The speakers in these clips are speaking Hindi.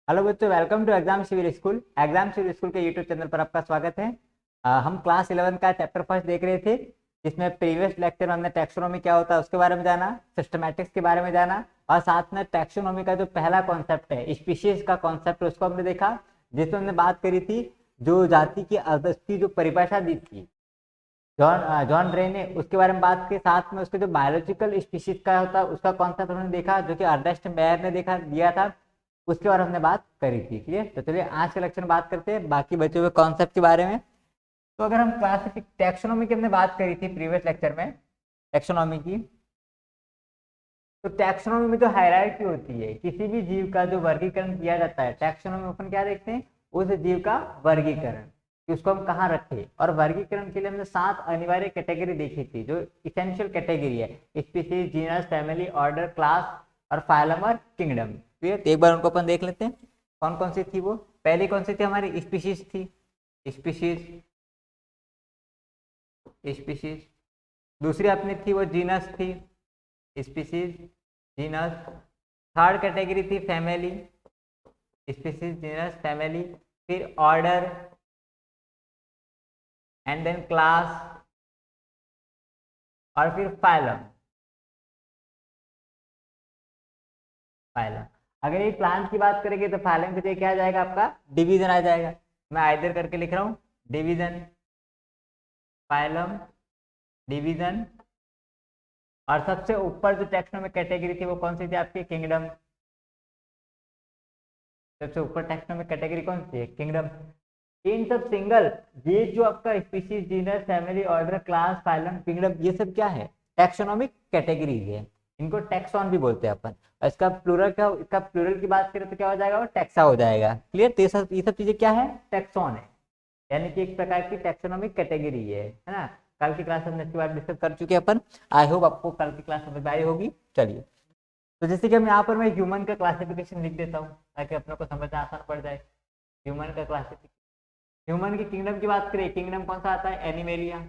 हेलो बच्चों, welcome to exam civil school. Exam civil school के यूट्यूब चैनल पर आपका स्वागत है। हम क्लास 11 का चैप्टर फर्स्ट देख रहे थे, जिसमें प्रीवियस लेक्चर में हमने टैक्सोनॉमी क्या होता है उसके बारे में जाना, सिस्टमैटिक्स के बारे में जाना, और साथ में टैक्सोनॉमी का जो पहला कॉन्सेप्ट है स्पीशीज का कॉन्सेप्ट उसको हमने देखा, जिसमें हमने बात करी थी जो जाति की उसकी जो परिभाषा दी थी जॉन जॉन रे ने, उसके बारे में बात की। साथ में उसके जो बायोलॉजिकल स्पीशीज का होता है उसका कॉन्सेप्ट हमने देखा, जो कि अर्नेस्ट मेयर ने देखा दिया था, उसके बारे में हमने बात करी थी। क्लियर? तो चलिए आज के लेक्चर में बात करते हैं बाकी बचे हुए कॉन्सेप्ट के बारे में। तो अगर हम क्लासिफिक टैक्सोनॉमी की हमने बात करी थी प्रीवियस लेक्चर में, टैक्सोनॉमी की, तो टैक्सोनॉमी में जो हायरार्की होती है, किसी भी जीव का जो वर्गीकरण किया जाता है, टैक्सोनॉमी में अपन क्या देखते हैं, उस जीव का वर्गीकरण कि उसको हम कहाँ रखें। और वर्गीकरण के लिए हमने 7 अनिवार्य कैटेगरी देखी थी, जो इसेंशियल कैटेगरी है, species, genus, family, order, class और फाइलम और किंगडम। तो एक बार उनको अपन देख लेते हैं कौन कौन सी थी। वो पहली कौन सी थी हमारी? स्पीशीज थी। स्पीशीज स्पीशीज दूसरी अपनी थी वो जीनस थी, स्पीसीज, जीनस। थर्ड कैटेगरी थी फैमिली, स्पीसीज, जीनस, फैमिली। फिर ऑर्डर एंड देन क्लास और फिर फाइलम। फाइलम अगर ये प्लांट की बात करेंगे तो फाइलम के लिए क्या आ जाएगा आपका? डिवीजन आ जाएगा। मैं आइदर करके लिख रहा हूँ, डिवीजन, फाइलम, डिवीजन। और सबसे ऊपर जो टैक्सोनॉमिक कैटेगरी थी वो कौन सी थी आपकी? किंगडम। सबसे ऊपर टैक्सोनॉमिक कैटेगरी कौन सी है? किंगडम। इन सब सिंगल, ये जो आपका species, genus, family, order, class, phylum, kingdom, ये सब क्या है? टैक्सोनॉमिक कैटेगरीज है। इनको टैक्सॉन भी बोलते हैं अपन। और इसका प्लूरल क्या, इसका प्लूरल की बात करें तो क्या हो जाएगा? वो टैक्सा हो जाएगा। क्लियर? तो ये सब चीजें क्या है? टैक्सॉन है, यानी कि एक प्रकार की टैक्सोनॉमिक कैटेगरी है ना। कल की क्लास में इसके बारे में डिस्कस कर चुके हैं अपन। आई होप आपको कल की क्लास समझ में आई होगी। चलिए, तो जैसे कि हम यहाँ पर मैं ह्यूमन का क्लासिफिकेशन लिख देता हूँ ताकि अपने को समझना आसान पड़ जाए। ह्यूमन का क्लासिफिकेशन, ह्यूमन की किंगडम की बात करें, किंगडम कौन सा आता है? एनिमेलिया।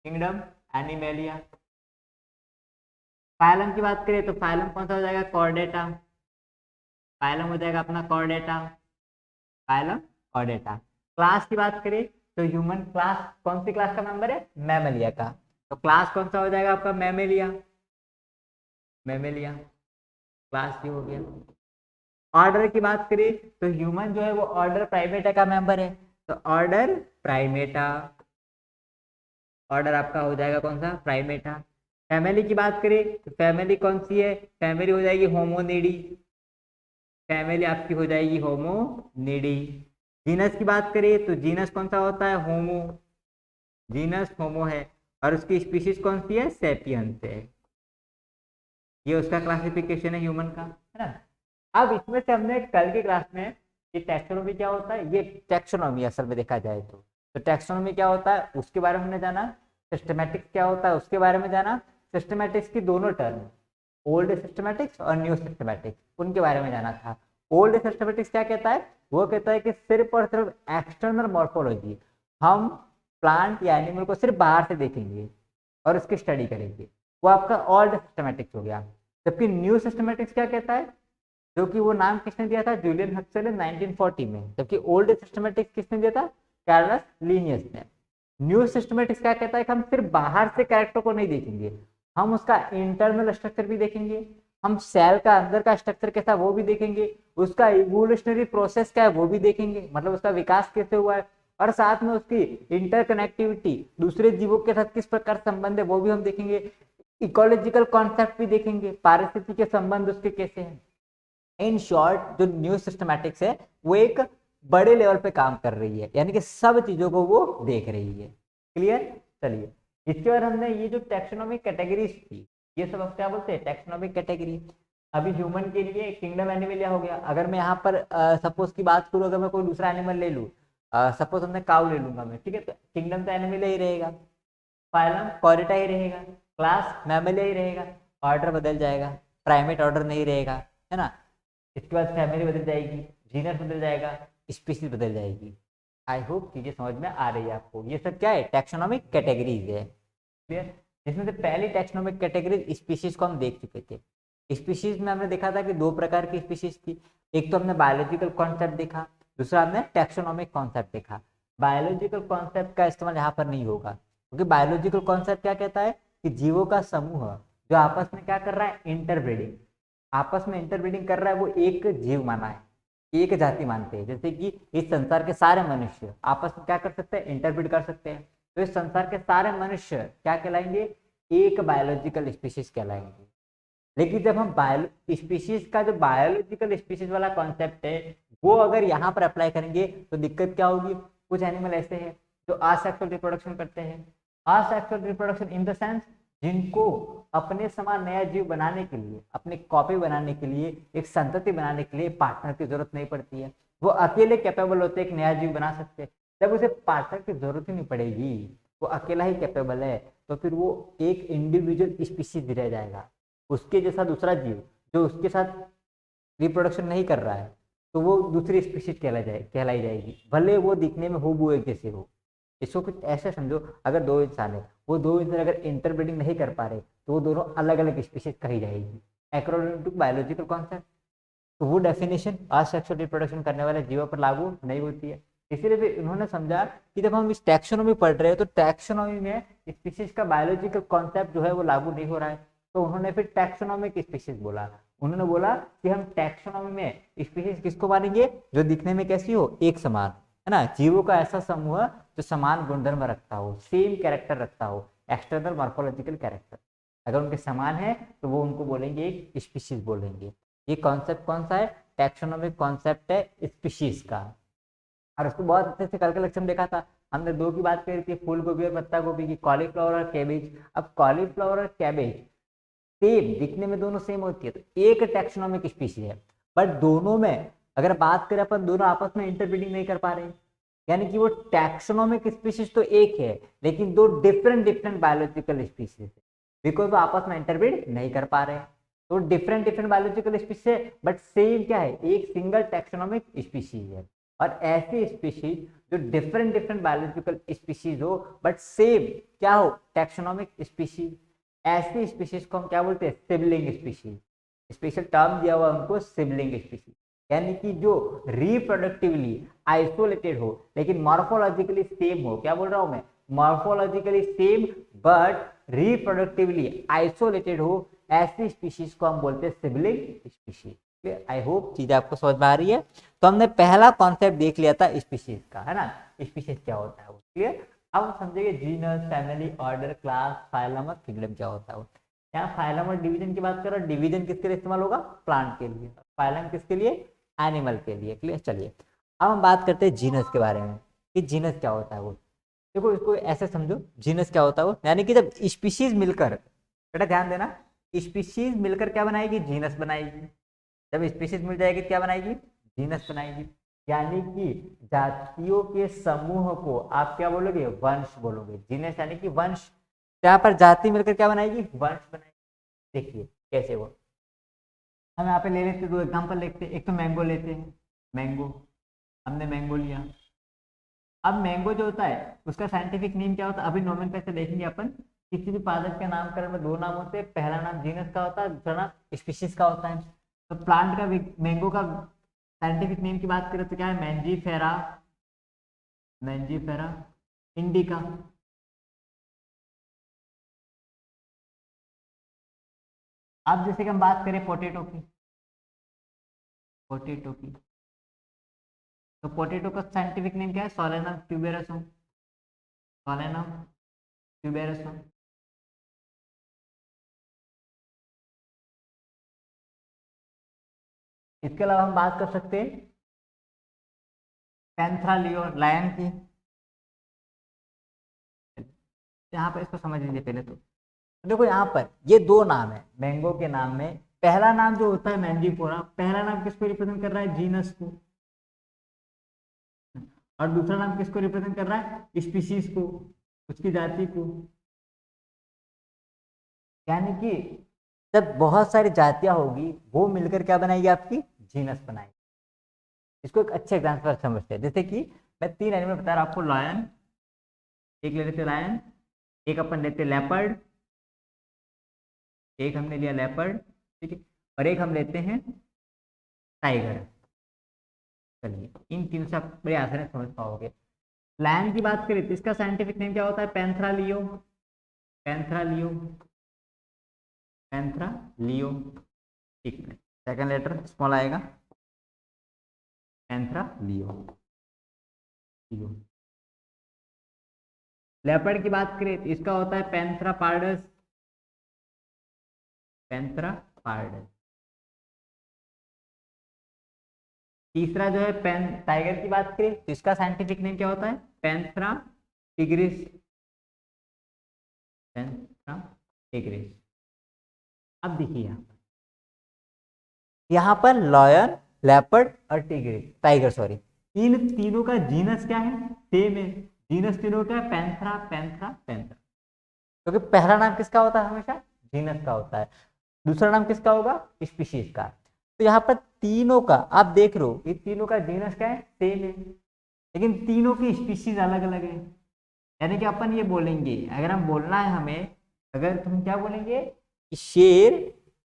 Kingdom animalia. फाइलम की बात करें तो फाइलम कौन सा हो जाएगा? कॉर्डेटा। फाइलम हो जाएगा अपना कॉर्डेटा। Phylum Chordata. क्लास की बात करें तो ह्यूमन क्लास कौन सी क्लास का मेंबर है? मैमेलिया का। तो क्लास कौन सा हो जाएगा आपका? मैमेलिया। मैमेलिया क्लास की हो गया। ऑर्डर की बात करें तो ह्यूमन जो है वो ऑर्डर प्राइमेटा का मेंबर है, तो ऑर्डर प्राइमेटा। ऑर्डर आपका हो जाएगा कौन सा? प्राइमेटा। फैमिली की बात करें तो फैमिली कौन सी है? फैमिली हो जाएगी होमोनिडी। फैमिली आपकी हो जाएगी होमोनिडी। जीनस की बात करें तो जीनस कौन सा होता है? होमो। जीनस होमो है। और उसकी स्पीशीज कौन सी है? सेपियंस है। ये उसका क्लासिफिकेशन है ह्यूमन का, है ना। अब इसमें से हमने कल की क्लास में, ये टैक्सोनॉमी क्या होता है, ये टैक्सोनॉमी असल में देखा जाए तो टैक्सोनॉमी क्या होता है उसके बारे में हमने जाना। सिस्टमैटिक्स क्या होता है उसके बारे में जाना। सिस्टमैटिक्स की दोनों टर्म, ओल्ड सिस्टमैटिक्स और न्यू सिस्टमैटिक्स, उनके बारे में जाना था। ओल्ड सिस्टमैटिक्स क्या कहता है? वो कहता है कि सिर्फ और सिर्फ एक्सटर्नल मॉर्फोलॉजी, हम प्लांट या एनिमल को सिर्फ बाहर से देखेंगे और उसकी स्टडी करेंगे, वो आपका ओल्ड सिस्टमैटिक्स हो गया। जबकि न्यू सिस्टमैटिक्स क्या कहता है, जो कि वो नाम किसने दिया था? जूलियन हक्सल ने 1940 में। जबकि ओल्ड सिस्टमैटिक्स किसने दिया था? कार्लस लीनियस ने। न्यू सिस्टमैटिक्स क्या कहता है कि हम सिर्फ बाहर से कैरेक्टर को नहीं देखेंगे, हम उसका इंटरनल स्ट्रक्चर भी देखेंगे, हम सेल का अंदर का स्ट्रक्चर कैसा वो भी देखेंगे, उसका इवोल्यूशनरी प्रोसेस क्या है वो भी देखेंगे, मतलब उसका विकास कैसे हुआ है, और साथ में उसकी इंटरकनेक्टिविटी दूसरे जीवों के साथ किस प्रकार संबंध है वो भी हम देखेंगे, इकोलॉजिकल कॉन्सेप्ट भी देखेंगे, पारिस्थितिकी के संबंध उसके कैसे हैं। इन शॉर्ट जो न्यू सिस्टमैटिक्स है वो एक बड़े लेवल पे काम कर रही है, यानी कि सब चीजों को वो देख रही है। क्लियर? चलिए, इसके बाद हमने ये जो टैक्सोनॉमिक कैटेगरीज थी, ये सब अब क्या बोलते हैं? Taxonomic category. अभी ह्यूमन के लिए किंगडम एनिमलिया हो गया। अगर मैं यहाँ पर सपोज की बात करूँ, अगर मैं कोई दूसरा एनिमल ले लूँ, सपोज हमने काऊ ले लूंगा मैं, ठीक है, तो किंगडम तो एनिमलिया ही रहेगा, फाइलम कॉर्डेटा ही रहेगा, क्लास मैमेलिया ही रहेगा, ऑर्डर बदल जाएगा, प्राइमेट ऑर्डर नहीं रहेगा, है ना। इसके बाद फैमिली बदल जाएगी, जीनस बदल जाएगा, स्पीसीज बदल जाएगी। आई होप चीजें समझ में आ रही है आपको। ये सब क्या है? टैक्सोनॉमिक कैटेगरीज है। क्लियर? जिसमें से पहली टैक्सोनॉमिक कैटेगरी स्पीसीज को हम देख चुके थे। स्पीशीज में हमने देखा था कि दो प्रकार की स्पीशीज थी, एक तो हमने बायोलॉजिकल कॉन्सेप्ट देखा, दूसरा हमने टैक्सोनॉमिक कॉन्सेप्ट देखा। बायोलॉजिकल कॉन्सेप्ट का इस्तेमाल यहाँ पर नहीं होगा, क्योंकि बायोलॉजिकल कॉन्सेप्ट क्या कहता है कि जीवों का समूह जो आपस में क्या कर रहा है, इंटरब्रीडिंग, आपस में इंटरब्रीडिंग कर रहा है, वो एक जीव माना है, एक जाति मानते हैं। जैसे कि इस संसार के सारे मनुष्य आपस में क्या कर सकते हैं, इंटरब्रीड कर सकते हैं, तो इस संसार के सारे मनुष्य क्या कहलाएंगे, एक बायोलॉजिकल स्पीशीज कहलाएंगे। लेकिन जब हम बायो स्पीशीज का जो बायोलॉजिकल स्पीशीज वाला कॉन्सेप्ट है वो अगर यहाँ पर अप्लाई करेंगे तो दिक्कत क्या होगी, कुछ एनिमल ऐसे हैं जो असेक्सुअल रिप्रोडक्शन करते हैं। Asexual reproduction in the sense जिनको अपने समान नया जीव बनाने के लिए, अपनी कॉपी बनाने के लिए, एक संतति बनाने के लिए पार्टनर की जरूरत नहीं पड़ती है, वो अकेले कैपेबल होते हैं एक नया जीव बना सकते हैं। जब उसे पार्टनर की जरूरत ही नहीं पड़ेगी, वो अकेला ही कैपेबल है, तो फिर वो एक इंडिविजुअल स्पीशीज रह जाएगा। उसके जैसा दूसरा जीव जो उसके साथ रिप्रोडक्शन नहीं कर रहा है तो वो दूसरी स्पीशीज कहलाई जाएगी, भले वो दिखने में हूबहू एक जैसे हो। इसको कुछ ऐसे समझो, अगर दो इंसान है, वो दो इंसान अगर इंटरब्रीडिंग नहीं कर पा रहे तो वो दोनों अलग अलग स्पीशीज कही जाएगी अकॉर्डिंग टू बायोलॉजिकल कॉन्सेप्ट। तो वो डेफिनेशन असेक्सुअल रिप्रोडक्शन करने वाले जीवों पर लागू नहीं होती है। इसीलिए फिर उन्होंने समझा कि जब हम इस टैक्सोनॉमी पढ़ रहे हैं तो टैक्सोनॉमी में स्पीशीज का बायोलॉजिकल कॉन्सेप्ट जो है वो लागू नहीं हो रहा है, तो उन्होंने फिर टैक्सोनॉमिक स्पीशीज बोला। उन्होंने बोला कि हम टैक्सोनॉमी में स्पीशीज किसको मानेंगे, जो दिखने में कैसी हो, एक समान, है ना, जीवों का ऐसा समूह जो समान गुणधर्म रखता हो, सेम कैरेक्टर रखता हो, एक्सटर्नल मॉर्फोलॉजिकल कैरेक्टर, अगर उनके समान है तो वो उनको बोलेंगे एक स्पीशीज बोलेंगे। ये कॉन्सेप्ट कौन सा है, टैक्सोनॉमिक कॉन्सेप्ट है स्पीशीज का। और उसको बहुत अच्छे से कैलकुलेशन देखा था हमने, दो की बात करी थी, फूल गोभी और पत्ता गोभी की, कॉलीफ्लावर और कैबेज। अब कॉलीफ्लावर और कैबेज सेम दिखने में दोनों सेम होती है तो एक टैक्सोनॉमिक स्पीशीज है, बट दोनों में अगर बात करें अपन, दोनों आपस में इंटरब्रीडिंग नहीं कर पा रहे, यानी कि वो टैक्सोनॉमिक स्पीशीज तो एक है लेकिन दो डिफरेंट डिफरेंट बायोलॉजिकल स्पीशीज है, बिकॉज वो आपस में इंटरब्रीड नहीं कर पा रहे। तो डिफरेंट डिफरेंट बायोलॉजिकल स्पीशीज है बट सेम क्या है, एक सिंगल टैक्सोनॉमिक स्पीशीज है। और ऐसी स्पीशीज जो डिफरेंट डिफरेंट बायोलॉजिकल स्पीशीज हो बट सेम क्या हो, टैक्सोनॉमिक स्पीशीज, ऐसी स्पीशीज को हम क्या बोलते हैं, सिबलिंग स्पीशीज। स्पेशल टर्म दिया हुआ हमको सिबलिंग स्पीशीज, यानी कि जो रिप्रोडक्टिवली आइसोलेटेड हो लेकिन मॉर्फोलॉजिकली सेम हो। क्या बोल रहा हूं मैं, morphologically same but reproductively isolated हो, ऐसी स्पीशीज को हम बोलते हैं सिबलिंग स्पीशीज। आई होप चीजें आपको समझ में आ रही है। तो हमने पहला कॉन्सेप्ट देख लिया था स्पीशीज का, है ना, स्पीशीज क्या होता है वो क्लियर। अब हम समझेंगे genus, family, order, class, phylum और किंगडम क्या होता है। यहाँ फाइलम और डिवीजन की बात करो, डिवीजन किसके लिए इस्तेमाल होगा, प्लांट के लिए, फाइलम किसके लिए, एनिमल के लिए, क्लियर। चलिए अब हम बात करते हैं जीनस के बारे में कि जीनस क्या होता है वो। देखो इसको ऐसे समझो, जीनस क्या होता है वो, यानी कि जब स्पीशीज मिलकर, बेटा ध्यान देना, स्पीशीज मिलकर क्या बनाएगी, जीनस बनाएगी। जब स्पीशीज मिल जाएगी क्या बनाएगी, जीनस बनाएगी। यानी कि जातियों के समूह को आप क्या बोलोगे, वंश बोलोगे। जीनस यानी कि वंश, यहाँ पर जाति मिलकर क्या बनाएगी, वंश बनाएगी। देखिए कैसे वो, हम यहाँ पे ले लेते दो एग्जांपल लेते हैं। एक तो मैंगो लेते हैं, मैंगो, हमने मैंगो लिया। अब मैंगो जो होता है उसका साइंटिफिक नेम क्या होता है, अभी नोमेनक्लेचर देखेंगे अपन। किसी भी पादप के नामकरण में दो नाम होते हैं, पहला नाम जीनस का होता है, दूसरा नाम स्पीशीज का होता है। तो प्लांट का, मैंगो का साइंटिफिक नेम की बात करें तो क्या है, मैंजीफेरा, मैंजीफेरा इंडिका। अब जैसे कि हम बात करें पोटैटो की, पोटैटो की, तो पोटैटो का साइंटिफिक नेम क्या है, सोलेनम ट्यूबेरसम, सोलेनम ट्यूबेरसम। इसके अलावा हम बात कर सकते हैं पैंथरा लियो, लायन की। यहाँ पर इसको समझ लीजिए पहले तो देखो यहाँ पर ये दो नाम है मैंगो के नाम में। पहला नाम जो होता है मैंजीफोरा, पहला नाम किसको रिप्रेजेंट कर रहा है, जीनस को, और दूसरा नाम किसको रिप्रेजेंट कर रहा है, स्पीशीज को, उसकी जाति को। यानी कि जब बहुत सारी जातियां होगी वो मिलकर क्या बनाएगी, आपकी जीनस बनाएगी। इसको एक अच्छे एग्जाम्पल समझते हैं, जैसे कि मैं तीन एनिमल बता रहा हूं आपको, लायन, एक ले लेते लायन, एक अपन लेते लेपर्ड, एक हमने लिया लेपर्ड, ठीक है। और एक हम लेते हैं टाइगर। चलिए इन तीनों से आप बड़े आसानी से समझ पाओगे। लायन की बात करें तो इसका साइंटिफिक नेम क्या होता है? पैंथरा लियो, पैंथरा लियो, पैंथरा लियो। ठीक है, सेकंड लेटर स्मॉल आएगा, पैंथरा लियो, लियो। लेपर्ड की बात करें तो इसका होता है पैंथरा पार्डस, पैंथरा पार्डस। तीसरा जो है पेन टाइगर की बात करें तो इसका साइंटिफिक नेम क्या होता है? Panthera tigris, Panthera tigris. अब देखिए यहाँ पर लॉयन, लेपर्ड और टाइगर सॉरी, इन तीनों का जीनस क्या है? सेम है। जीनस तीनों का है पैंथरा, पैंथरा, पैंथरा। क्योंकि तो पहला नाम किसका होता है? हमेशा जीनस का होता है। दूसरा नाम किसका होगा? स्पीशीज का। तो यहाँ पर तीनों का आप देख रहे हो, ये तीनों का जीनस क्या है? सेम है, लेकिन तीनों की स्पीशीज अलग अलग है। यानी कि अपन ये बोलेंगे, अगर हम बोलना है हमें, अगर तुम क्या बोलेंगे? शेर,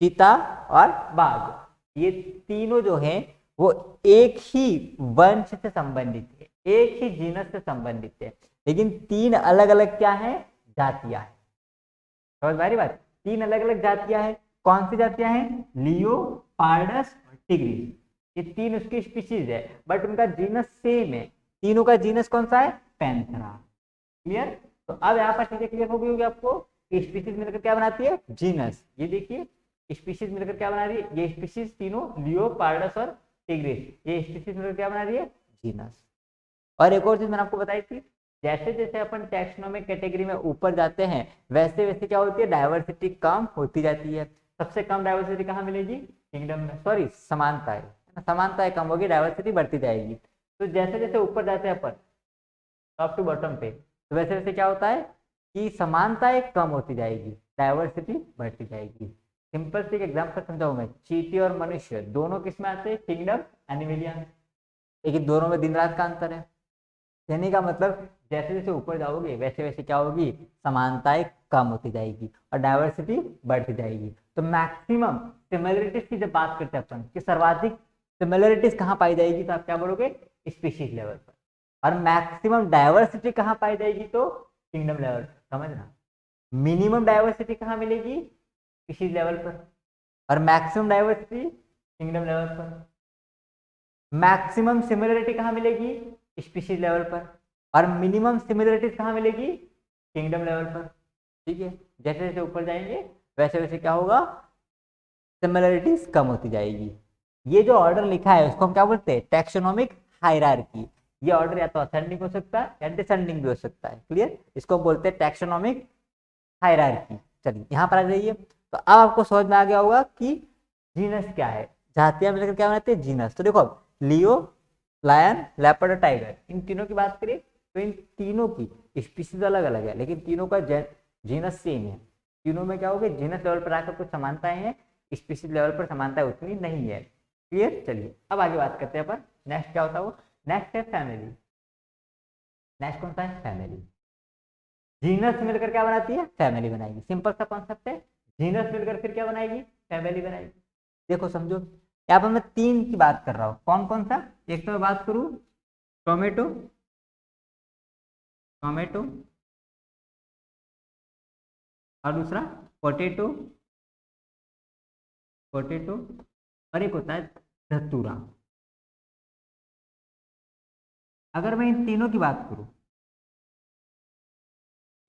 चीता और बाघ, ये तीनों जो हैं वो एक ही वंश से संबंधित है, एक ही जीनस से संबंधित है, लेकिन तीन अलग अलग क्या है? जातियां है। समझ में आ रही बात? तीन अलग अलग जातियां हैं। कौन सी जातियां हैं? लियो, पार्डस और टिग्रिस। ये तीन उसकी स्पीशीज है, बट उनका जीनस सेम है। तीनों का जीनस कौन सा है? पैंथरा। क्लियर? तो अब यहाँ पर चीजें क्लियर हो गई होगी आपको। स्पीशीज मिलकर क्या बनाती है? जीनस। ये देखिए स्पीशीज मिलकर क्या बना रही है? ये स्पीशीज तीनों लियो, पार्डस और टिग्रिस, ये स्पीशीज मिलकर क्या बना रही है? जीनस। और एक और चीज मैंने आपको बताई थी, जैसे जैसे अपन टैक्सोनॉमिक कैटेगरी में ऊपर जाते हैं वैसे वैसे क्या होती है? डाइवर्सिटी कम होती जाती है। सबसे कम डाइवर्सिटी कहाँ मिलेगी? किंगडम में। सॉरी, समानताएं, समानताएं कम होगी, डाइवर्सिटी बढ़ती जाएगी। तो जैसे जैसे ऊपर जाते हैं अपन टॉप टू बॉटम पे, तो वैसे वैसे क्या होता है कि समानताएं कम होती जाएगी, डाइवर्सिटी बढ़ती जाएगी। सिंपल से एक एग्जाम्पल समझाऊं मैं। चींटी और मनुष्य दोनों किस में आते हैं? किंगडम एनिमलिया में, लेकिन दोनों में दिन रात का अंतर है। कहने का मतलब जैसे जैसे ऊपर जाओगे वैसे वैसे क्या होगी? समानताएं कम होती जाएगी और डाइवर्सिटी बढ़ती जाएगी। तो मैक्सिमम सिमिलरिटीज की जब बात करते हैं अपन कि सर्वाधिक सिमिलरिटीज कहाँ पाई जाएगी, तो आप क्या बोलोगे? स्पीशीज लेवल पर। और मैक्सिमम डाइवर्सिटी कहाँ पाई जाएगी? तो किंगडम लेवल पर। समझना, मिनिमम डाइवर्सिटी कहाँ मिलेगी? स्पीशीज लेवल पर, और मैक्सिमम डाइवर्सिटी किंगडम लेवल पर। मैक्सिमम सिमिलरिटी कहाँ मिलेगी? स्पीशीज लेवल पर, और मिनिमम सिमिलरिटीज कहाँ मिलेगी? किंगडम लेवल पर। ठीक है, जैसे जैसे ऊपर जाएंगे वैसे वैसे क्या होगा? सिमिलरिटीज कम होती जाएगी। ये जो ऑर्डर लिखा है उसको हम क्या बोलते हैं? Taxonomic hierarchy. ये ऑर्डर या तो असेंडिंग हो सकता है या डिसेंडिंग भी हो सकता है। क्लियर? इसको बोलते हैं टैक्सोनॉमिक हायरार्की। चलिए यहाँ पर आ जाइए। तो अब आपको समझ में आ गया होगा कि जीनस क्या है, जातियां मिलकर क्या बनाते हैं? जीनस। तो देखो अब लियो, लायन, लेपर्ड और टाइगर, इन तीनों की बात करें तो इन तीनों की स्पीशीज अलग अलग है, लेकिन तीनों का जीनस सेम है। तीनों में क्या होगा? जीनस लेवल पर आकर कुछ समानताएं हैं, स्पीशीज लेवल पर समानताएं उतनी नहीं है। क्लियर? चलिए अब आगे बात करते हैं अपन। नेक्स्ट क्या होता है? वो नेक्स्ट है फैमिली। नेक्स्ट कौन सा है? फैमिली। जीनस मिलकर क्या बनाती है? फैमिली बनाएगी। सिंपल सा कॉन्सेप्ट है। जीनस मिलकर फिर क्या बनाएगी? फैमिली बनाएगी। देखो समझो, यहाँ पर मैं तीन की बात कर रहा हूँ। कौन कौन सा? एक तो मैं बात करूँ टोमेटो, टोमेटो, और दूसरा पोटैटो, पोटैटो, और एक होता है धतूरा। अगर मैं इन तीनों की बात करूं,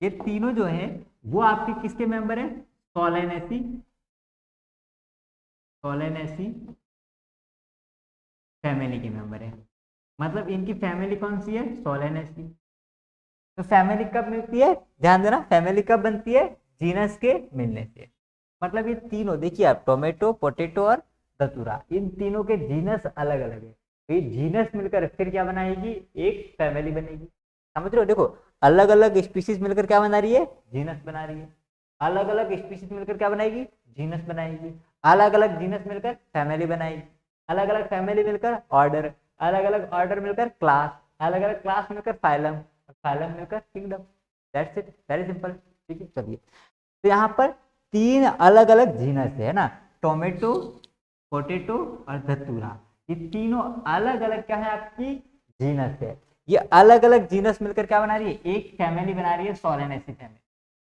ये तीनों जो है वो आपके किसके मेंबर है? सोलेनेसी, सोलेनेसी फैमिली के मेंबर है। मतलब इनकी फैमिली कौन सी है? सोलेनेसी। तो फैमिली कब मिलती है? ध्यान देना, फैमिली कब बनती है? जीनस के मिलने से। मतलब ये तीनों देखिए आप, टोमेटो, पोटैटो और धतूरा, इन तीनों के जीनस अलग अलग है। तो ये जीनस मिलकर फिर क्या बनाएगी? एक फैमिली बनेगी। समझ रहे हो? देखो अलग अलग स्पीशीज मिलकर क्या बना रही है? जीनस बना रही है। अलग अलग स्पीशीज मिलकर क्या बनाएगी? जीनस बनाएगी। अलग अलग जीनस मिलकर फैमिली बनाएगी। अलग अलग फैमिली मिलकर ऑर्डर, अलग अलग ऑर्डर मिलकर क्लास, अलग अलग क्लास मिलकर फाइलम, फाइलम मिलकर kingdom. That's it, very simple. ठीक है, चलिए। तो यहाँ पर तीन अलग अलग जीनस है ना, टोमेटो, पोटैटो और धतूरा, ये तीनों अलग अलग क्या है आपकी जीनस है। ये अलग अलग जीनस मिलकर क्या बना रही है, एक फैमिली बना रही है सोलेनेसी फैमिली।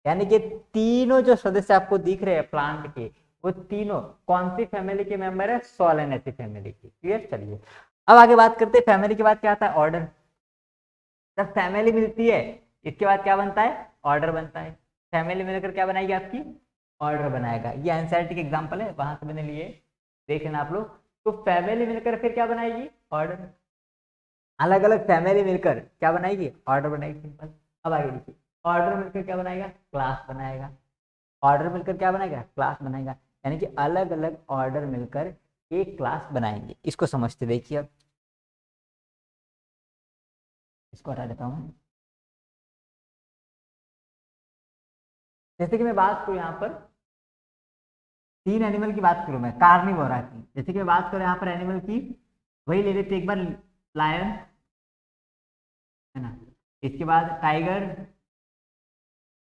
यानी कि तीनों जो सदस्य आपको दिख रहे हैं प्लांट के, वो तीनों कौन सी फैमिली के मेंबर है, सोलेनेसी फैमिली की। क्लियर। चलिए अब आगे बात करते हैं, फैमिली के बाद क्या आता है, ऑर्डर। जब फैमिली मिलती है इसके बाद क्या बनता है, ऑर्डर बनता है। फैमिली मिलकर क्या बनाएगी आपकी, ऑर्डर बनाएगा। ये एनसीईआरटी के एग्जांपल है, वहां से मैंने लिए, देख लेना आप लोग। तो फैमिली मिलकर फिर क्या बनाएगी, ऑर्डर। अलग अलग फैमिली मिलकर क्या बनाएगी, ऑर्डर बनाएगी, सिंपल। अब आगे देखिए, ऑर्डर मिलकर क्या बनाएगा, क्लास बनाएगा। ऑर्डर मिलकर क्या बनाएगा, क्लास बनाएगा। यानी कि अलग अलग ऑर्डर मिलकर एक क्लास बनाएंगे। इसको समझते देखिए। अब इसको हटा देता हूं। जैसे कि मैं बात करूं यहाँ पर तीन एनिमल की बात करूं, मैं कार्निवोरा की। जैसे कि मैं बात करूं यहाँ पर एनिमल की, वही ले लेते एक बार, लायन है ना, इसके बाद टाइगर,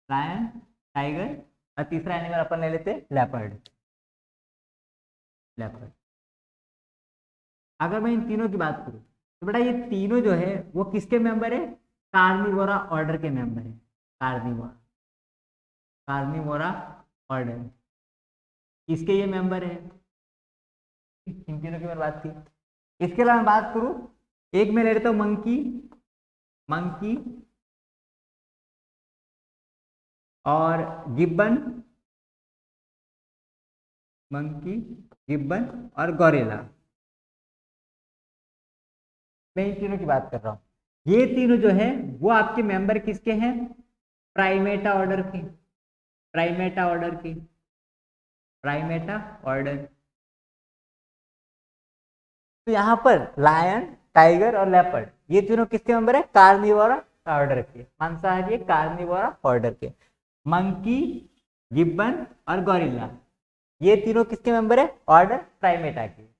लायन, टाइगर, और तीसरा एनिमल अपन ले लेते लेपर्ड। लेपर्ड। अगर मैं इन तीनों की बात करूं तो बेटा ये तीनों जो है वो किसके मेंबर है, कार्निवोरा ऑर्डर के मेंबर है। कार्निवोरा, कार्निवोरा ऑर्डर, किसके ये मेंबर है, इन तीनों की मैंने बात की। इसके अलावा मैं बात करूं, एक में ले लेता हूं मंकी, मंकी और गिब्बन, मंकी, गिब्बन और गोरिल्ला। मैं इन तीनों की बात कर रहा हूं। ये तीनों जो है वो आपके मेंबर किसके हैं, प्राइमेटा ऑर्डर के, प्राइमेटा ऑर्डर के, प्राइमेटा ऑर्डर। तो यहाँ पर लायन, टाइगर और लेपर्ड ये तीनों किसके मेंबर है, कार्निवोरा ऑर्डर के, मांसाहारी कार्निवोरा ऑर्डर के। मंकी, गिब्बन और गोरिल्ला ये तीनों किसके मेंबर है, ऑर्डर प्राइमेटा के।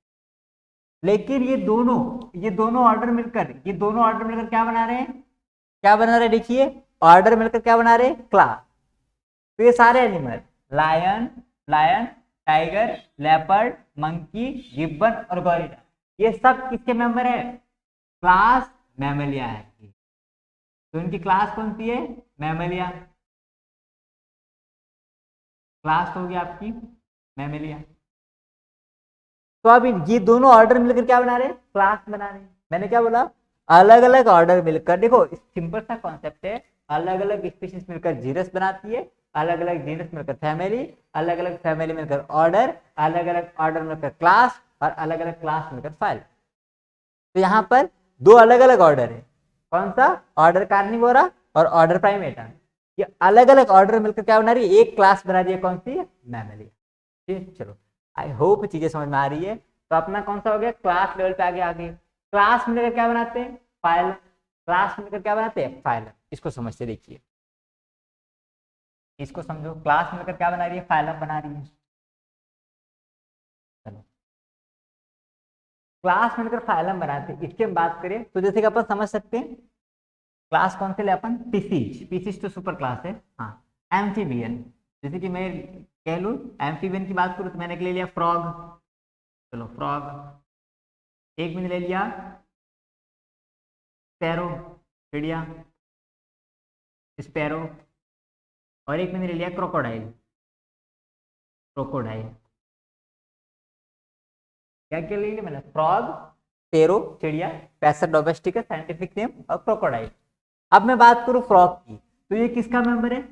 लेकिन ये दोनों ऑर्डर मिलकर, ये दोनों ऑर्डर मिलकर क्या बना रहे हैं, क्या बना रहे हैं, देखिए ऑर्डर मिलकर क्या बना रहे हैं, क्लास। तो ये सारे animal, lion, lion, tiger, leopard, monkey, gibbon और गोरिल्ला, ये सब किसके मेंबर है, क्लास मैमेलिया है। तो इनकी क्लास कौन सी है, मैमेलिया। क्लास होगी आपकी मैमेलिया। तो अब ये दोनों ऑर्डर मिलकर क्या बना रहे हैं, क्लास बना रहे हैं। मैंने क्या बोला, अलग अलग ऑर्डर मिलकर, देखो सिंपल सा कॉन्सेप्ट है, अलग अलग स्पीशीज मिलकर जीनस बनाती है, अलग अलग जीनस मिलकर फैमिली, अलग अलग फैमिली मिलकर ऑर्डर, अलग अलग ऑर्डर मिलकर क्लास और अलग अलग क्लास मिलकर फाइल। तो यहाँ पर दो अलग अलग ऑर्डर है, कौन सा, ऑर्डर कार्निवोरा और ऑर्डर प्राइमेटा। ये अलग अलग ऑर्डर मिलकर क्या बना रही है, एक क्लास बना रही है, कौन सी, मैमेलिया। ठीक, चलो आई होप चीजें समझ में आ रही है। तो अपना कौन सा हो गया, क्लास लेवल पे आगे क्लास मिलकर क्या बनाते हैं, फाइल। क्लास मिलकर क्या बनाते हैं, फाइल। इसको समझते देखिए, इसको समझो, क्लास मिलकर क्या बना रही है, फाइलम बना रही है। चलो क्लास मिलकर फाइलम बनाते हैं, इसकी हम बात करें तो जैसे कि अपन समझ सकते हैं, क्लास कौन से ले अपन, पीसीज, पीसीज तो सुपर क्लास है। हाँ, एम्फीबियन, जैसे कि मैं कह लूँ एम्फीबियन की बात करूँ तो मैंने ले लिया फ्रॉग। चलो फ्रॉग, एक मैंने ले लिया स्पैरो, चिड़िया, स्पैरो, और एक मैंने ले लिया क्रोकोडाइल, क्रोकोडाइल। क्या क्या ले लिया मैंने, फ्रॉग, स्पैरो चिड़िया, पैसर डोमेस्टिक साइंटिफिक नेम, और क्रोकोडाइल। अब मैं बात करूं फ्रॉग की, तो ये किसका मेंबर है,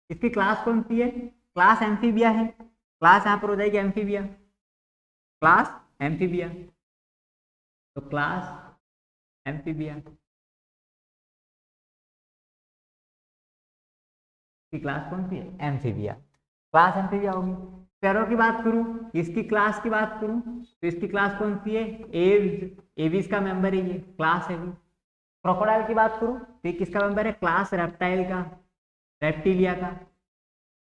इसकी क्लास कौन सी है, क्लास एम्फीबिया है। क्लास यहां पर हो जाएगी एम्फीबिया, क्लास एम्फीबिया। तो क्लास एम्फीबिया की क्लास कौन सी है, एम्फीबिया, क्लास एम्फीबिया होगी। स्पैरो की बात करूं, इसकी क्लास की बात करूं तो इसकी क्लास कौन सी है, एव्स, एविस का मेंबर है ये, क्लास है। क्रोकोडाइल की बात करूं तो ये किसका मेंबर है, क्लास रेप्टाइल का, रेप्टिलिया का,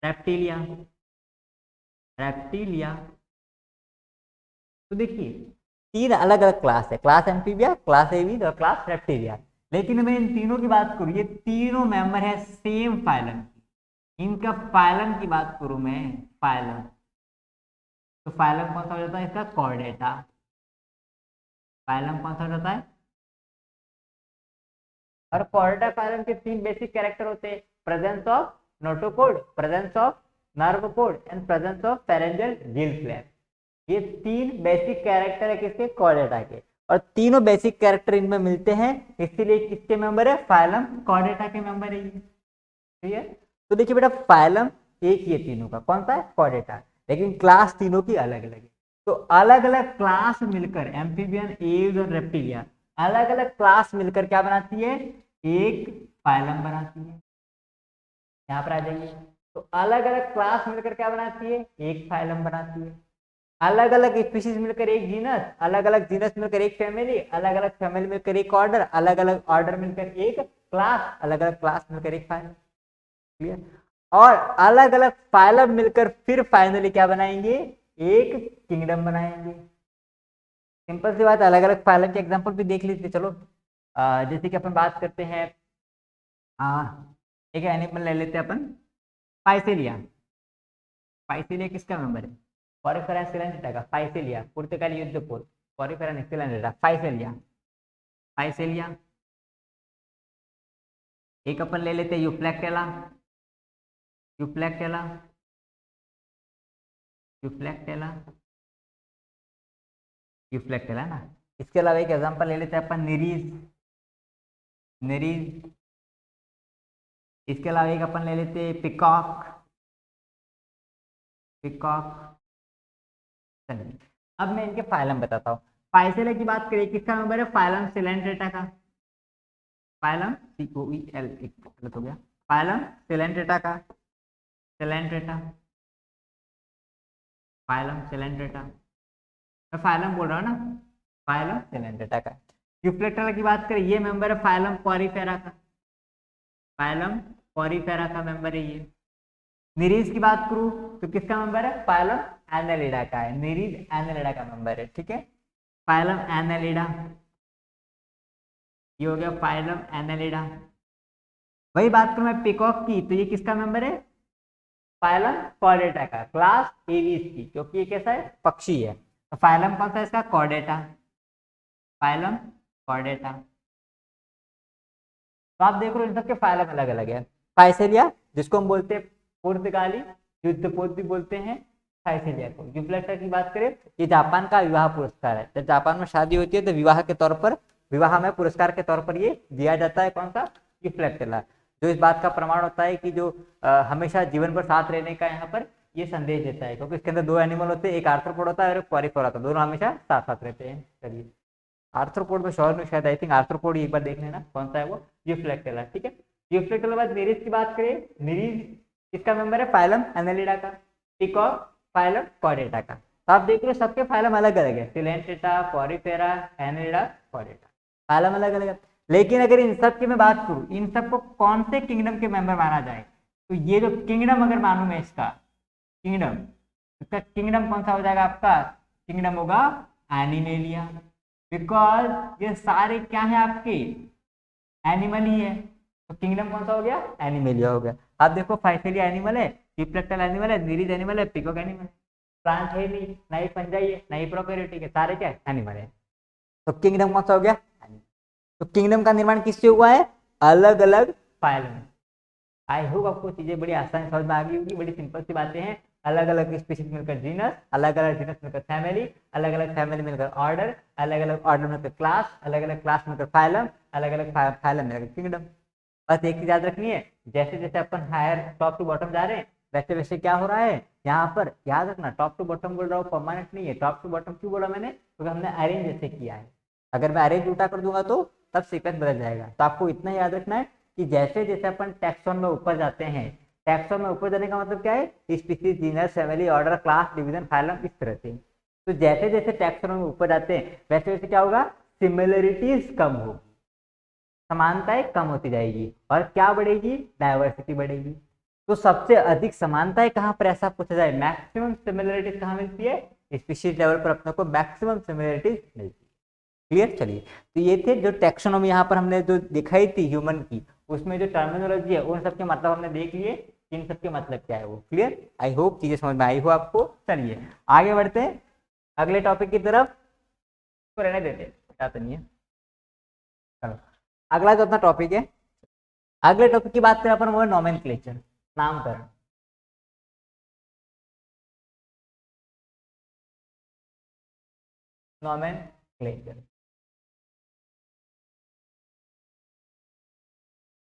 रेप्टिलिया, रेप्टिलिया। तो देखिए तीन अलग अलग क्लास है, क्लास एम्फीबिया, क्लास एविस और क्लास रेप्टिलिया। लेकिन मैं इन तीनों की बात करूं, ये तीनों मेंबर है सेम फाइलम की। इनका फाइलम की बात करूं मैं, फाइलम, तो फाइलम कौन सा हो जाता है इसका? कॉर्डेटा। फाइलम कौन सा हो जाता है? और कॉर्डेटा फाइलम के 3 बेसिक कैरेक्टर होते हैं, presence of notochord, presence of nerve code and presence of pharyngeal Gill flap. ये 3 बेसिक कैरेक्टर है किसके? कॉर्डेटा के। और तीनों बेसिक कैरेक्टर इनमें मिलते हैं, इसीलिए किसके मेंबर है? फाइलम कॉर्डेटा के मेंबर है ये। ठीक है, तो देखिए बेटा फाइलम एक ही है तीनों का, कौन सा है? कॉर्डेटा, लेकिन क्लास तीनों की अलग अलग है। तो अलग अलग क्लास मिलकर एम्फीबियन, एव्स और रेप्टिलियन अलग अलग क्लास मिलकर क्या बनाती है? एक फाइलम बनाती है। यहाँ पर आ जाइए, तो अलग अलग क्लास मिलकर क्या बनाती है? एक फाइलम बनाती है। अलग अलग स्पीशीज मिलकर एक जीनस, अलग अलग जीनस मिलकर एक फैमिली, अलग अलग फैमिली मिलकर एक ऑर्डर, अलग अलग ऑर्डर मिलकर एक क्लास, अलग अलग क्लास मिलकर एक फाइलम। क्लियर? और अलग अलग फाइलम मिलकर फिर फाइनली क्या बनाएंगे? एक किंगडम बनाएंगे। सिंपल सी बात, अलग अलग फाइलम के एग्जांपल भी देख लीजिए। चलो जैसे कि अपन बात करते हैं, एक एनिमल ले लेते हैं अपन, पाइसेलिया। पाइसेलिया किसका मेंबर है? पॉरीफेरा सिलेंड्रेटा का। पाइसेलिया पुर्तगाली युद्धपोत, पॉरीफेरा सिलेंड्रेटा, पाइसेलिया। पाइसेलिया। एक अपन ले लेते हैं यूप्लेक्टेला। यूप्लेक्टेला, यूप्लेक्टेला, यूप्लेक्टेला ना। इसके अलावा एक एग्जांपल ले लेते हैं अपन, निरीज। निरीज। इसके अलावा एक अपन ले लेते हैं पिकॉक। पिकॉक। चलिए अब मैं इनके फाइलम बताता हूँ। पाइसेलिया की बात करें, किसका मेंबर है? फाइलम सिलेंड्रेटा का। फाइलम COEL गलत हो गया, फाइलम सिलेंड्रेटा का। सिलेंड्रेटा, फाइलम सिलेंड्रेटा, मैं फाइलम बोल रहा हूँ ना, फाइलम सिलेंड्रेटा का। यूप्लेक्टेला की बात करें, ये मेंबर है फाइलम पॉरीफेरा का। फाइलम पॉरीफेरा का मेंबर है ये। निरीज की बात करूं तो किसका मेंबर है? फाइलम एनालिडा का है। निरीज एनालिडा का मेंबर है। ठीक है, फाइलम एनालिडा, ये हो गया फाइलम एनालिडा। वही बात करूं मैं पिकॉक की, तो ये किसका मेंबर है? फाइलम कॉर्डेटा का, क्लास एवीज की, क्योंकि ये कैसा है? पक्षी है। तो फाइलम कौन सा है इसका? कॉर्डेटा। Phylum Chordata. तो आप देख रहे हो इन सबके फाइलम अलग अलग है। पाइसेलिया जिसको हम बोलते हैं पुर्तगाली युद्धपोत भी बोलते हैं पाइसेलिया को। यूप्लेक्टेला की बात करें, ये जापान का विवाह पुरस्कार है। जब जापान में शादी होती है तो विवाह के तौर पर, विवाह में पुरस्कार के तौर पर ये दिया जाता है। कौन सा? यूप्लेक्टेला, जो इस बात का प्रमाण होता है कि जो हमेशा जीवन भर साथ रहने का यहाँ पर ये संदेश देता है, क्योंकि इसके अंदर 2 एनिमल होते हैं, एक आर्थ्रोपोड होता है और एक पॉरीफेरा होता है, दोनों हमेशा साथ साथ रहते हैं। चलिए आर्थ्रोपोड में श्योर नहीं, शायद आई थिंक आर्थ्रोपोड एक बार देख लेना कौन सा है वो, यूप्लेक्टेला। ठीक है, यूप्लेक्टेला बाद निरीज की बात करें, निरीज इसका मेंबर है फाइलम एनालिडा का। पिकॉक फाइलम कॉर्डेटा का। तो आप देख रहे हो सबके फाइलम अलग अलग है, Coelenterata, Porifera, Annelida, Chordata, phylum अलग अलग है। लेकिन अगर इन सब की मैं बात करूं, इन सबको कौन से किंगडम के मेंबर माना जाए, तो ये जो किंगडम अगर मानूं मैं इसका किंगडम, इसका किंगडम कौन सा हो जाएगा आपका? किंगडम होगा एनिमेलिया, बिकॉज ये सारे क्या है आपके? एनिमल ही है। तो किंगडम कौन सा हो गया? एनिमेलिया हो गया। आप देखो फाइसेलिया एनिमल है, यूप्लेक्टेला एनिमल है, निरीज एनिमल है, पिकॉक एनिमल है। प्लांट है नहीं, ना ही फंजाई है, ना ही प्रोकैरियोटिक है, सारे क्या है? एनिमल है। तो किंगडम कौन सा हो गया? तो किंगडम का निर्माण किससे हुआ है? अलग अलग फाइलम। आई होप आपको चीजें बड़ी आसानी समझ में आ गई होगी, बड़ी सिंपल सी बातें हैं। अलग अलग स्पीशीज मिलकर जीनस, अलग अलग जीनस मिलकर फैमिली, अलग अलग फैमिली मिलकर ऑर्डर, अलग अलग ऑर्डर मिलकर क्लास, अलग अलग क्लास मिलकर फाइलम, अलग अलग फाइलम मिलकर किंगडम। बस एक चीज याद रखनी है, जैसे जैसे अपन हायर टॉप टू बॉटम जा रहे हैं, वैसे वैसे क्या हो रहा है यहाँ पर, याद रखना टॉप टू बॉटम बोल रहा हूँ, परमानेंट नहीं है। टॉप टू बॉटम क्यों बोला मैंने? क्योंकि हमने अरेंज जैसे किया है। अगर मैं अरेंज उल्टा कर दूंगा तो तब सीक्वेंस बदल जाएगा। तो आपको इतना याद रखना है कि जैसे जैसे अपन टैक्सॉन में ऊपर जाते हैं, टैक्सॉन में ऊपर जाने का मतलब क्या है? Species, genus, family, order, class, division, phylum, इस तरह से। तो जैसे जैसे टैक्सॉन में ऊपर जाते हैं वैसे वैसे क्या होगा? सिमिलरिटीज कम होगी, समानताएं कम होती जाएगी, और क्या बढ़ेगी? डायवर्सिटी बढ़ेगी। तो सबसे अधिक समानताएं कहां पर, ऐसा पूछा जाए, मैक्सिमम सिमिलरिटीज कहां मिलती है? स्पीशीज लेवल पर अपने को मैक्सिमम सिमिलरिटीज मिलती है। क्लियर? चलिए, तो ये थे जो टैक्सोनॉमी यहाँ पर हमने जो दिखाई थी ह्यूमन की, उसमें जो टर्मिनोलॉजी है उन सबके मतलब हमने देख लिए। इन सब के मतलब क्या है वो क्लियर। आई होप चीजें समझ में आई हो आपको। चलिए आगे बढ़ते हैं अगले टॉपिक की तरफ, तो रहने देते हैं, क्या तो नहीं है। चलो अगला जो अपना टॉपिक है, अगले टॉपिक की बात करें अपन वो है नोमेनक्लेचर, नामकरण। नोमेनक्लेचर,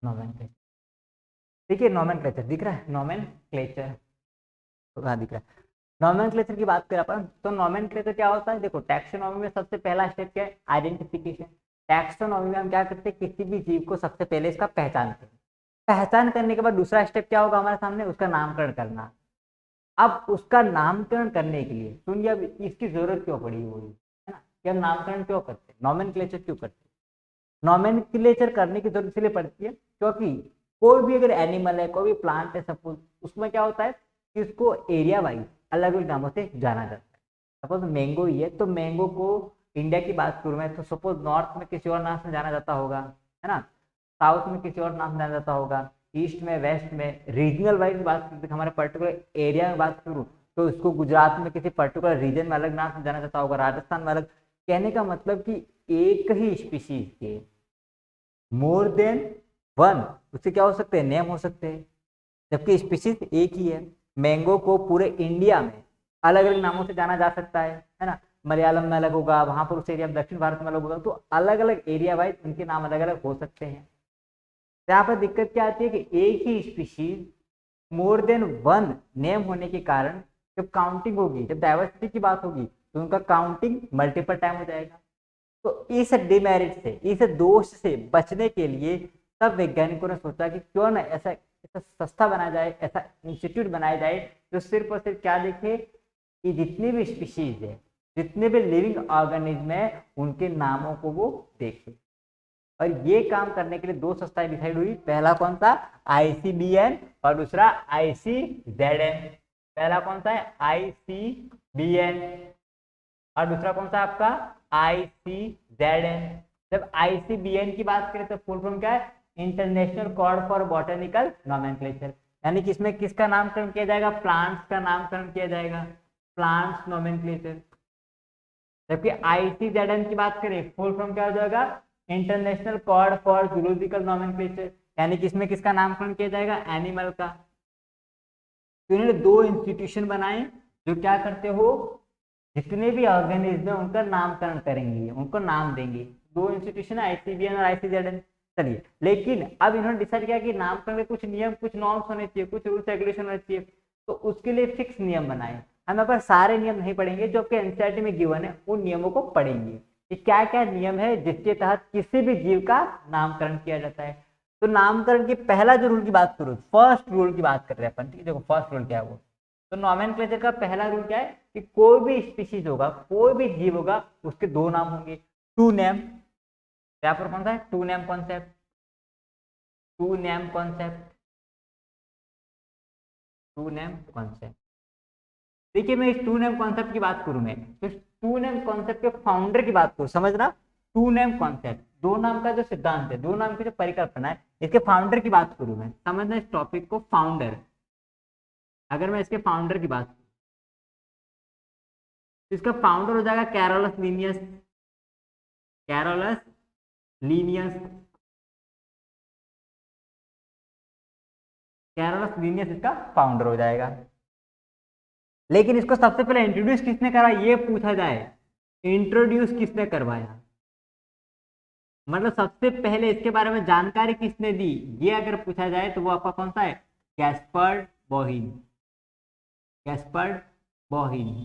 नोमेनक्लेचर, देखिए नोमेनक्लेचर दिख रहा है, नोमेनक्लेचर हाँ दिख रहा है। नोमेनक्लेचर की बात करें अपन तो नोमेनक्लेचर क्या होता है, देखो टैक्सोनॉमी में सबसे पहला स्टेप क्या है, आइडेंटिफिकेशन। टैक्सोनॉमी में हम क्या करते हैं, किसी भी जीव को सबसे पहले इसका पहचान करते हैं, पहचान करने के बाद दूसरा स्टेप क्या होगा हमारे सामने, उसका नामकरण करना। अब उसका नामकरण करने के लिए सुनिए अब इसकी जरूरत क्यों पड़ी हुई है ना, कि हम नामकरण क्यों करते हैं, नोमेनक्लेचर क्यों करते हैं। नोमेनक्लेचर करने की जरूरत इसलिए पड़ती है क्योंकि कोई भी अगर एनिमल है, कोई भी प्लांट है सपोज, उसमें क्या होता है कि उसको एरिया वाइज अलग अलग नामों से जाना जाता है। सपोज मैंगो ही है तो मैंगो को इंडिया की बात करूँ मैं तो सपोज नॉर्थ में किसी और नाम से जाना जाता होगा, है ना, साउथ में किसी और नाम से जाना जाता होगा, ईस्ट में, वेस्ट में, रीजनल वाइज बात करते हमारे पर्टिकुलर एरिया में बात करूँ तो उसको गुजरात में किसी पर्टिकुलर रीजन में अलग नाम से जाना जाता होगा, राजस्थान में अलग। कहने का मतलब कि एक ही स्पीशीज के मोर देन वन उससे क्या हो सकते हैं, नेम हो सकते हैं, जबकि स्पीशीज एक ही है। मैंगो को पूरे इंडिया में अलग अलग नामों से जाना जा सकता है ना, मलयालम में अलग होगा, वहां पर उस एरिया में दक्षिण भारत में अलग होगा, तो अलग अलग एरिया वाइज उनके नाम अलग अलग हो सकते हैं। यहाँ पर दिक्कत क्या आती है कि एक ही species more than one name होने के कारण जब काउंटिंग होगी, जब डाइवर्सिटी की बात होगी तो उनका काउंटिंग मल्टीपल टाइम हो जाएगा। तो इस डिमेरिट से, इस दोष से बचने के लिए सब वैज्ञानिकों ने सोचा कि क्यों ना ऐसा ऐसा संस्था बनाया जाए, ऐसा इंस्टीट्यूट बनाया जाए जो सिर्फ और सिर्फ क्या देखे कि जितनी भी स्पीशीज है, जितने भी लिविंग ऑर्गेनिज्म है, उनके नामों को वो देखे। और ये काम करने के लिए दो संस्थाएं डिसाइड हुई, पहला कौन सा, आईसीबीएन, और दूसरा आईसीजेडएन। पहला कौन सा है, आईसीबीएन, और दूसरा कौन सा आपका आईसीजेडएन। जब आईसीबीएन की बात करें तो फुल फॉर्म क्या है, international code for botanical nomenclature, यानी कि इसमें किसका नामकरण किया जाएगा, प्लांट्स का नामकरण किया जाएगा, प्लांट्स नोमेनक्लेचर। जबकि आईसीजेडएन की बात करें फुल फॉर्म क्या हो जाएगा, international code for zoological nomenclature, यानी कि इसमें किसका नामकरण किया जाएगा, एनिमल का। तो इन्होंने दो इंस्टीट्यूशन बनाए जो क्या करते हो, जितने भी ऑर्गेनिज्म है उनका नामकरण करेंगे, उनको नाम देंगे। दो इंस्टीट्यूशन है, आईसीबीएन और आईसीजेडएन। चलिए लेकिन अब इन्होंने डिसाइड किया कि नामकरण के कुछ नियम, कुछ नॉर्म्स होने चाहिए, कुछ रूल्स रेगुलेशन होने चाहिए, तो उसके लिए फिक्स नियम बनाए। हम यहाँ पर सारे नियम नहीं पढ़ेंगे, जो आपके एनसीईआरटी में गिवन है उन नियमों को पढ़ेंगे कि क्या क्या नियम है जिसके तहत किसी भी जीव का नामकरण किया जाता है। तो नामकरण की पहला जो रूल की बात करूँ, फर्स्ट रूल की बात कर रहे हैं अपन, ठीक है, देखो फर्स्ट रूल क्या है वो। तो नोमेनक्लेचर का पहला रूल क्या है कि कोई भी स्पीशीज होगा, कोई भी जीव होगा, उसके दो नाम होंगे, टू नेम। यहाँ पर कौन सा है, to name concept, to name concept, to name concept. देखिए मैं इस टू नेम कॉन्सेप्ट की बात करूं, मैं तो टू नेम कॉन्सेप्ट के फाउंडर की बात करूं, समझना, टू नेम कॉन्सेप्ट, दो नाम का जो सिद्धांत है, दो नाम की जो परिकल्पना है, इसके फाउंडर की बात करूं मैं, समझना इस टॉपिक को, फाउंडर। अगर मैं इसके फाउंडर की बात, इसका फाउंडर हो जाएगा Carolus Linnaeus, Carolus Linnaeus, Carolus Linnaeus इसका फाउंडर हो जाएगा। लेकिन इसको सबसे पहले इंट्रोड्यूस किसने करा, ये पूछा जाए, इंट्रोड्यूस किसने करवाया, मतलब सबसे पहले इसके बारे में जानकारी किसने दी, ये अगर पूछा जाए तो वो आपका कौन सा है, गैस्पर्ड बोहिन, गैस्पर्ड बोहिन।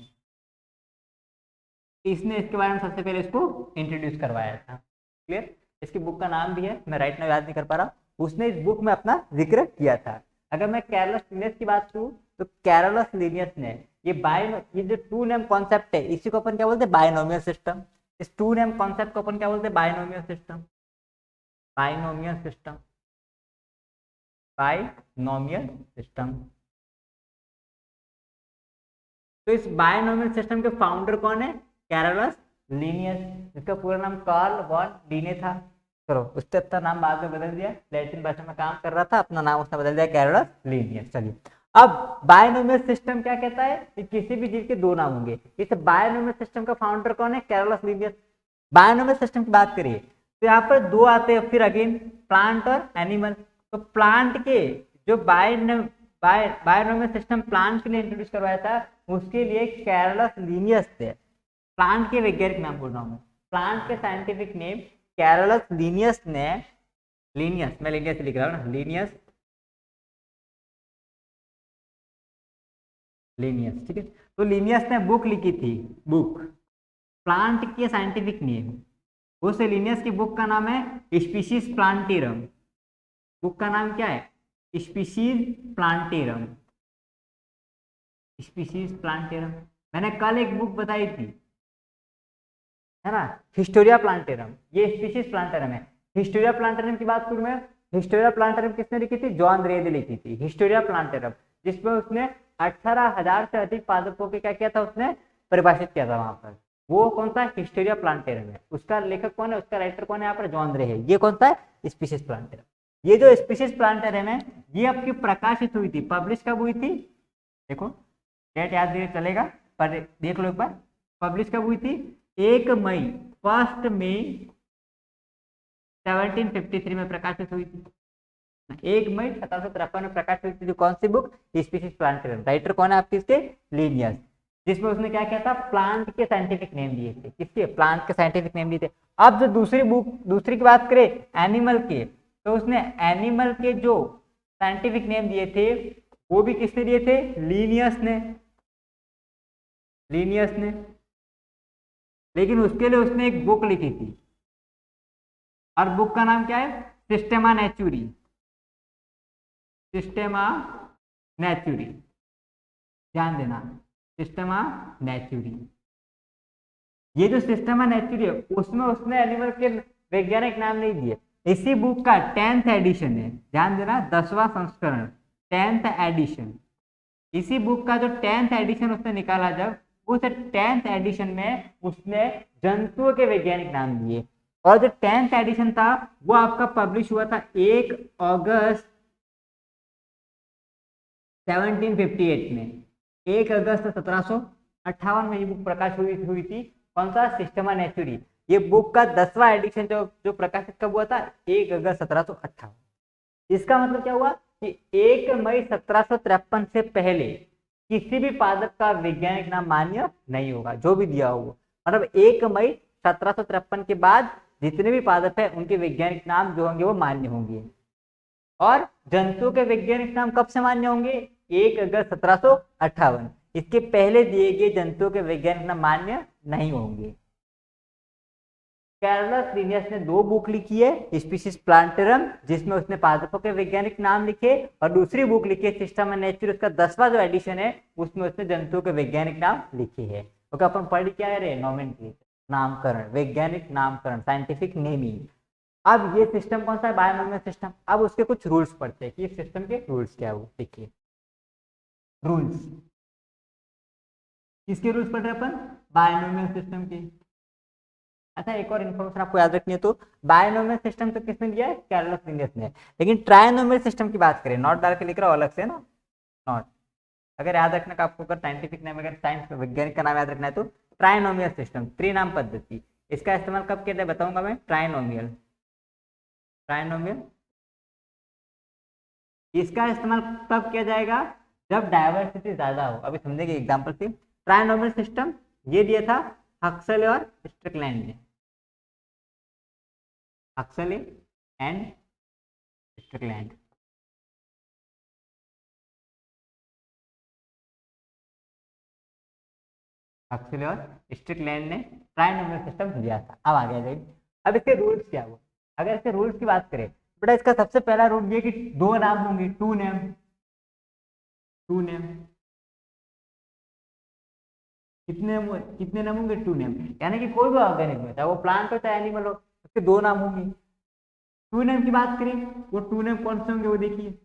इसने इसके बारे में सबसे पहले इसको इंट्रोड्यूस करवाया था। क्लियर, इसकी बुक का नाम भी है, मैं राइट नाउ याद नहीं कर पा रहा, उसने इस बुक में अपना जिक्र किया था। अगर मैं कैरोलस लीनियस की बात करूं तो कैरोलस लीनियस ने ये जो टू नेम कॉन्सेप्ट है, इसी को अपन क्या बोलते हैं, बायनोमियल सिस्टम। इस टू नेम कॉन्सेप्ट को अपन क्या बोलते हैं, binomial system, binomial system, binomial system. तो इस बायनोमियल सिस्टम के फाउंडर कौन है, कैरोलस लीनियस, इसका पूरा नाम कार्ल वॉन लीने था। चलो उसने अपना नाम बाद में बदल दिया, लैटिन भाषा में काम कर रहा था, अपना नाम उसने बदल दिया कैरोलस लीनियस। चलिए अब बायनोमियल सिस्टम क्या कहता है कि किसी भी जीव के दो नाम होंगे। इस बायनोमियल सिस्टम का फाउंडर कौन है? Carolus Linnaeus. बायनोमियल सिस्टम की बात करिए तो यहाँ पर दो आते हैं फिर अगेन, प्लांट और एनिमल। तो प्लांट के जो बायनोमियल सिस्टम प्लांट के लिए इंट्रोड्यूस करवाया था उसके लिए कैरोलस लीनियस थे। प्लांट के वैज्ञानिक नाम बोल रहा हूँ मैं, प्लांट के साइंटिफिक नेम कैरोलस लीनियस ने, लीनियस मैं लीनियस लिख रहा हूँ ना, लीनियस लीनियस, ठीक है। तो लीनियस ने बुक लिखी थी, बुक प्लांट के साइंटिफिक नेम, उस लीनियस की बुक का नाम है स्पीशीज प्लांटेरम। बुक का नाम क्या है? Species plantarum, species plantarum. मैंने कल एक बुक बताई थी, है ना, हिस्टोरिया प्लांटेरम, ये स्पीशीज प्लांटेरम है। हिस्टोरिया प्लांटेरम की बात करूं मैं, हिस्टोरिया प्लांटेरम किसने लिखी थी? जॉन रे ने लिखी थी हिस्टोरिया प्लांटेरम, जिसमें उसने 18,000 से अधिक पादपों के क्या किया था, उसने परिभाषित किया था वहां पर। वो कौन सा? हिस्टोरिया प्लांटेरम है। उसका लेखक कौन है, उसका राइटर कौन है? यहाँ पर जॉन रे है। ये कौन सा है? Species plantarum. ये जो स्पीशीज प्लांटेरम है ये आपकी प्रकाशित हुई थी, पब्लिश कब हुई थी? देखो डेट याद नहीं चलेगा पर देख लो एक बार, पब्लिश कब हुई थी? 1 मई, 1 मई 1753 में प्रकाशित हुई थी। 1 मई 1753 में प्रकाशित हुई थी। कौन सी बुक? Species plantarum. राइटर कौन है आपके इसके? लीनियस। जिसमें उसने क्या किया था? प्लांट के साइंटिफिक नेम दिए थे। किसके? प्लांट के साइंटिफिक नेम दिए थे। अब जो दूसरी बुक, दूसरी की बात करें एनिमल के, तो उसने एनिमल के जो साइंटिफिक नेम दिए थे वो भी किसने दिए थे? लीनियस ने, लीनियस ने। लेकिन उसके लिए उसने एक बुक लिखी थी और बुक का नाम क्या है? सिस्टेमा नेचुरी, सिस्टेमा नेचुरी, ध्यान देना, सिस्टेमा नेचुरी। ये जो सिस्टेमा नेचुरी है उसमें उसने एनिमल के वैज्ञानिक नाम नहीं दिए। इसी बुक का 10th एडिशन है, ध्यान देना, 10वां संस्करण, 10th एडिशन। इसी बुक का जो 10th एडिशन उसने निकाला, जब उस 10th एडिशन में उसने जंतुओं के वैज्ञानिक नाम दिए। और जो 10th एडिशन था वो आपका पब्लिश हुआ था 1 अगस्त 1758 में। 1 अगस्त 1758 में ये बुक प्रकाश हुई थी। कौन सा? सिस्टेमा नेचुरी। ये बुक का 10वां एडिशन जो प्रकाशित कब हुआ था? 1 अगस्त 1758। इसका मतलब क्या हुआ कि 1 मई 1753 से पहले किसी भी पादप का वैज्ञानिक नाम मान्य नहीं होगा, जो भी दिया होगा। मतलब 1 मई 1753 के बाद जितने भी पादप है उनके वैज्ञानिक नाम जो होंगे वो मान्य होंगे। और जंतु के वैज्ञानिक नाम कब से मान्य होंगे? 1 अगस्त 1758। इसके पहले दिए गए जंतुओं के वैज्ञानिक नाम मान्य नहीं होंगे। कैरोलस लीनियस ने 2 बुक लिखी है, स्पीशीज प्लांटेरम जिसमें उसने पादपों के वैज्ञानिक नाम लिखे, और दूसरी बुक लिखी है सिस्टेमा नेचुरी, उसका 10वां जो एडिशन है उसमें उसने जंतुओं के वैज्ञानिक नाम लिखे हैं। ओके, अपन पढ़ क्या है रे? नोमेनक्लेचर, नामकरण, वैज्ञानिक नामकरण, साइंटिफिक नेमिंग। अब ये सिस्टम कौन सा है? Binomial system. अब उसके कुछ रूल्स पढ़ते हैं कि इस सिस्टम के रूल्स क्या है। वो देखिए रूल्स, किसके रूल्स पढ़ रहे हैं अपन? बायनोमियल सिस्टम के। अच्छा, एक और इन्फॉर्मेशन आपको याद रखनी है, तो बायनोमियल सिस्टम तो किसने दिया है? कैरोलस लीनियस ने। लेकिन ट्रायनोमियल सिस्टम की बात करें, नॉट डाल के लिख रहा हूं अलग से ना, नॉट, अगर याद रखना का आपको, अगर साइंटिफिक नेम, अगर साइंस वैज्ञानिक का नाम याद रखना है तो ट्रायनोमियल सिस्टम, त्रिनाम पद्धति। इसका इस्तेमाल कब किया जाए बताऊंगा मैं। ट्रायनोमियल, ट्रायनोमियल इसका इस्तेमाल तब किया जाएगा जब डायवर्सिटी ज्यादा हो। अभी समझेंगे एग्जांपल से। ट्रायनोमियल सिस्टम ये दिया था हक्सले और स्ट्रिकलैंड ने, हक्सले एंड स्ट्रिकलैंड। हक्सले और स्ट्रिकलैंड ने ट्रायनोमियल सिस्टम दिया था। अब आ गया जाइए, अब इसके रूल्स क्या हुआ। अगर इसके रूल्स की बात करें बेटा, इसका सबसे पहला रूल ये कि 2 नाम होंगे, 2 नेम, 2 नेम। कितने नाम होंगे? 2 नेम। यानी कि कोई भी ऑर्गेनिज्म है, चाहे वो प्लांट हो चाहे एनिमल हो, उसके 2 नाम होंगे। 2 नेम की बात करें, वो 2 नेम कौन से होंगे वो देखिए।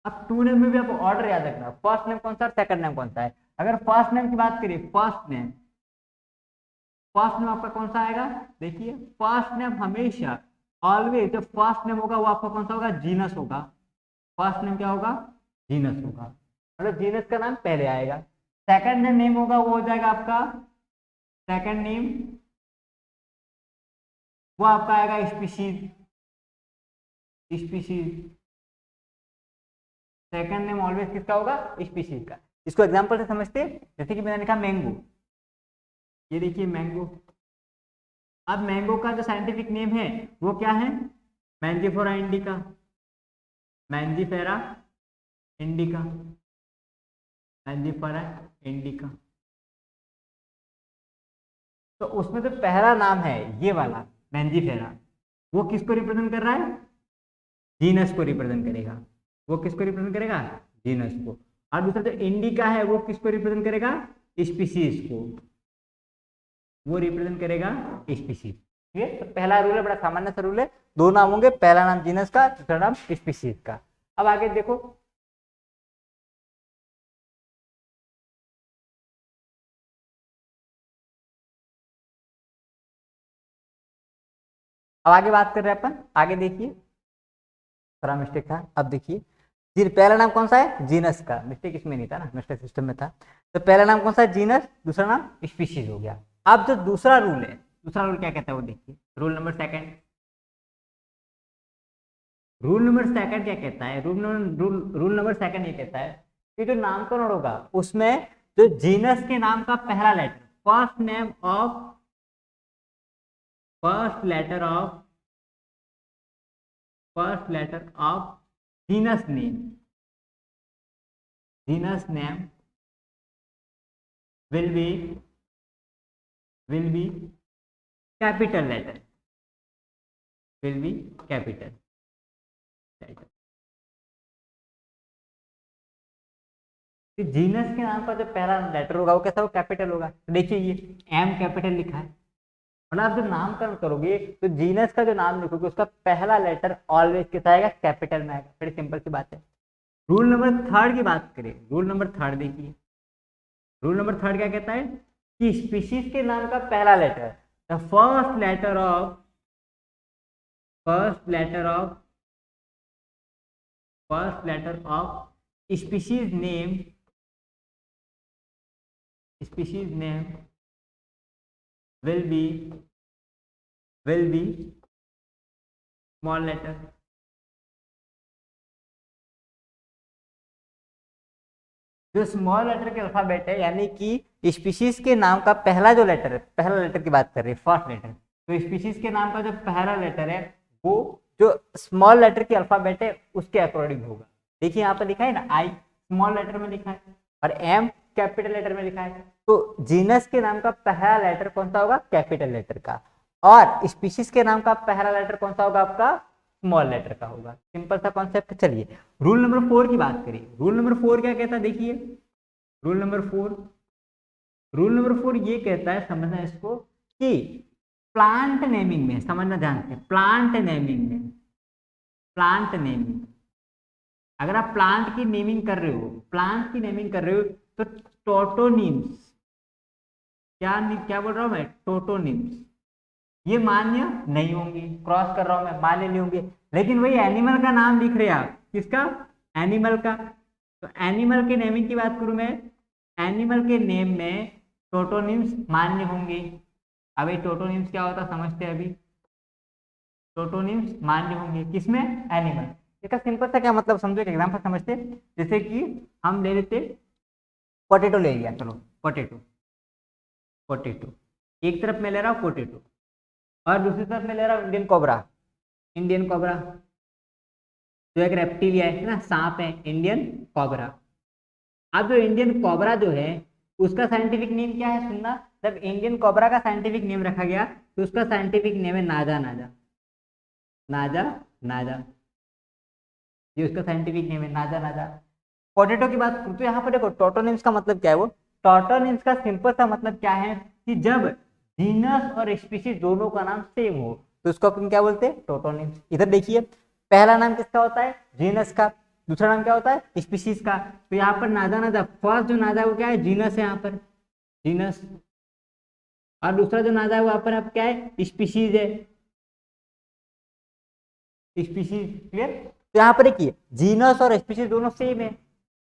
अब 2 नेम में भी आपको ऑर्डर याद रखना, फर्स्ट नेम कौन सा और सेकंड नेम कौन सा है। अगर फर्स्ट नेम की बात करें, फर्स्ट नेम, फर्स्ट नेम आपका कौन सा आएगा, देखिए फर्स्ट नेम हमेशा ऑलवेज जो फर्स्ट नेम होगा वो आपका कौन सा होगा, जीनस होगा। फर्स्ट नेम क्या होगा, जीनस होगा, मतलब जीनस का नाम पहले आएगा। सेकंड नेम होगा वो हो जाएगा आपका, सेकंड नेम वो आपका आएगा species, species. Second name always किसका होगा, स्पीशीज का। इसको एग्जांपल से समझते हैं, जैसे कि मैंने लिखा मैंगो, ये देखिए मैंगो। अब मैंगो का जो साइंटिफिक नेम है वो क्या है, Mangifera indica, mangifera indica, mangifera indica. तो उसमें जो पहला नाम है ये वाला मैंजीफेरा, वो किसको रिप्रेजेंट कर रहा है, जीनस को रिप्रेजेंट करेगा। वो किसको रिप्रेजेंट करेगा, जीनस को। और दूसरा जो इंडिका है वो किसको रिप्रेजेंट करेगा, स्पीशीज को, वो रिप्रेजेंट करेगा स्पीशीज। ठीक है, तो पहला रूल है, बड़ा सामान्य सा रूल है, दो नाम होंगे, पहला नाम जीनस का, दूसरा नाम स्पीशीज का। अब आगे देखो, अब आगे बात कर रहे हैं अपन, आगे देखिए, थोड़ा मिस्टेक था, अब देखिए पहला नाम कौन सा है, जीनस का, मिस्टेक इसमें नहीं था ना, मिस्टेक सिस्टम में था। तो पहला नाम कौन सा है, जीनस, दूसरा नाम स्पीशीज हो गया। अब जो दूसरा रूल है, दूसरा रूल क्या कहता है वो देखिए, rule number second. Rule number second क्या कहता है, रूल नंबर सेकंड ये कहता है कि जो नामकरण होगा उसमें जो जीनस के नाम का पहला letter, first name of, first letter of, first letter of genus name, genus name will be capital letter, will be capital letter। Genus के नाम पर जो पहला लेटर होगा वो कैसा होगा, कैपिटल होगा। तो देखिए ये एम कैपिटल लिखा है, मतलब आप जब नामकरण करोगे तो जीनस का जो नाम लिखोगे उसका पहला लेटर ऑलवेज कितना आएगा, कैपिटल में आएगा। बड़ी सिंपल सी बात है। रूल नंबर थर्ड की बात करें, रूल नंबर थर्ड देखिए, रूल नंबर थर्ड क्या कहता है कि स्पीशीज के नाम का पहला letter, the first letter of, first letter of, first letter of species name, species name will be small letter। जो स्मॉल लेटर के अल्फाबेट है, यानी कि स्पीशीज के नाम का पहला जो लेटर है, पहला लेटर की बात कर रहे हैं, फर्स्ट लेटर, तो स्पीशीज के नाम का जो पहला लेटर है वो जो स्मॉल लेटर की अल्फाबेट है उसके अकॉर्डिंग होगा। देखिए यहाँ पर लिखा है ना, आई स्मॉल लेटर में लिखा है और एम कैपिटल लेटर में लिखा है, तो जीनस के नाम का पहला लेटर कौन सा होगा, कैपिटल लेटर का, और स्पीशीज के नाम का पहला लेटर कौन सा होगा, आपका स्मॉल लेटर का होगा। सिंपल सा कॉन्सेप्ट। चलिए रूल नंबर 4 की बात करिए। रूल नंबर 4 क्या कहता है, देखिए रूल नंबर 4, रूल नंबर 4 ये कहता है, समझना इसको, कि प्लांट नेमिंग में, समझना ध्यान से, प्लांट नेमिंग में, प्लांट नेमिंग, अगर आप प्लांट की नेमिंग कर रहे हो, प्लांट की नेमिंग कर रहे हो, तो टोटोनिम्स, क्या बोल रहा हूं मैं, टोटोनिम्स, ये मान्य नहीं होंगे, क्रॉस कर रहा हूं मैं, मान्य नहीं होंगे। लेकिन वही एनिमल का नाम लिख रहे हैं आप, किसका, एनिमल का, तो एनिमल के नेमिंग की बात करूं मैं, एनिमल के नेम में टोटोनिम्स मान्य होंगे। अब ये टोटोनिम्स क्या होता है समझते हैं अभी, टोटोनिम्स मान्य होंगे किसमें, एनिमल। इसका सिंपल सा क्या मतलब समझो, एक एग्जांपल समझते, जैसे कि हम ले लेते, पोटैटो ले लिया, चलो पोटैटो, पोटैटो एक तरफ मैं ले रहा हूँ पोटैटो, और दूसरी तरफ मैं ले रहा हूँ इंडियन कोबरा, इंडियन कोबरा जो एक रेप्टिलिया है ना, सांप है, इंडियन कोबरा। अब जो इंडियन कोबरा जो है उसका साइंटिफिक नेम क्या है, सुनना, जब इंडियन कोबरा का साइंटिफिक नेम रखा गया तो उसका साइंटिफिक नेम है नाजा नाजा, नाजा नाजा, ये उसका साइंटिफिक नेम है, नाजा नाजा। पोटैटो की बात करूं तो यहाँ पर देखो टोटोनिम्स का मतलब क्या है, वो टोटोनिम्स का सिंपल सा मतलब क्या है कि जब जीनस और स्पीशीज दोनों का नाम सेम हो तो उसको अपन क्या बोलते हैं, टोटोनिम्स। इधर देखिए पहला नाम किसका होता है, जीनस का, दूसरा नाम क्या होता है, स्पीशीज का। तो यहाँ पर नाजा नाजा, फर्स्ट जो नाजा वो क्या है, जीनस है, यहाँ पर जीनस, और दूसरा जो नाम है वहां पर अब क्या है, स्पीशीज है, स्पीशीज। क्लियर। तो यहाँ पर देखिए जीनस और स्पीशीज दोनों सेम है,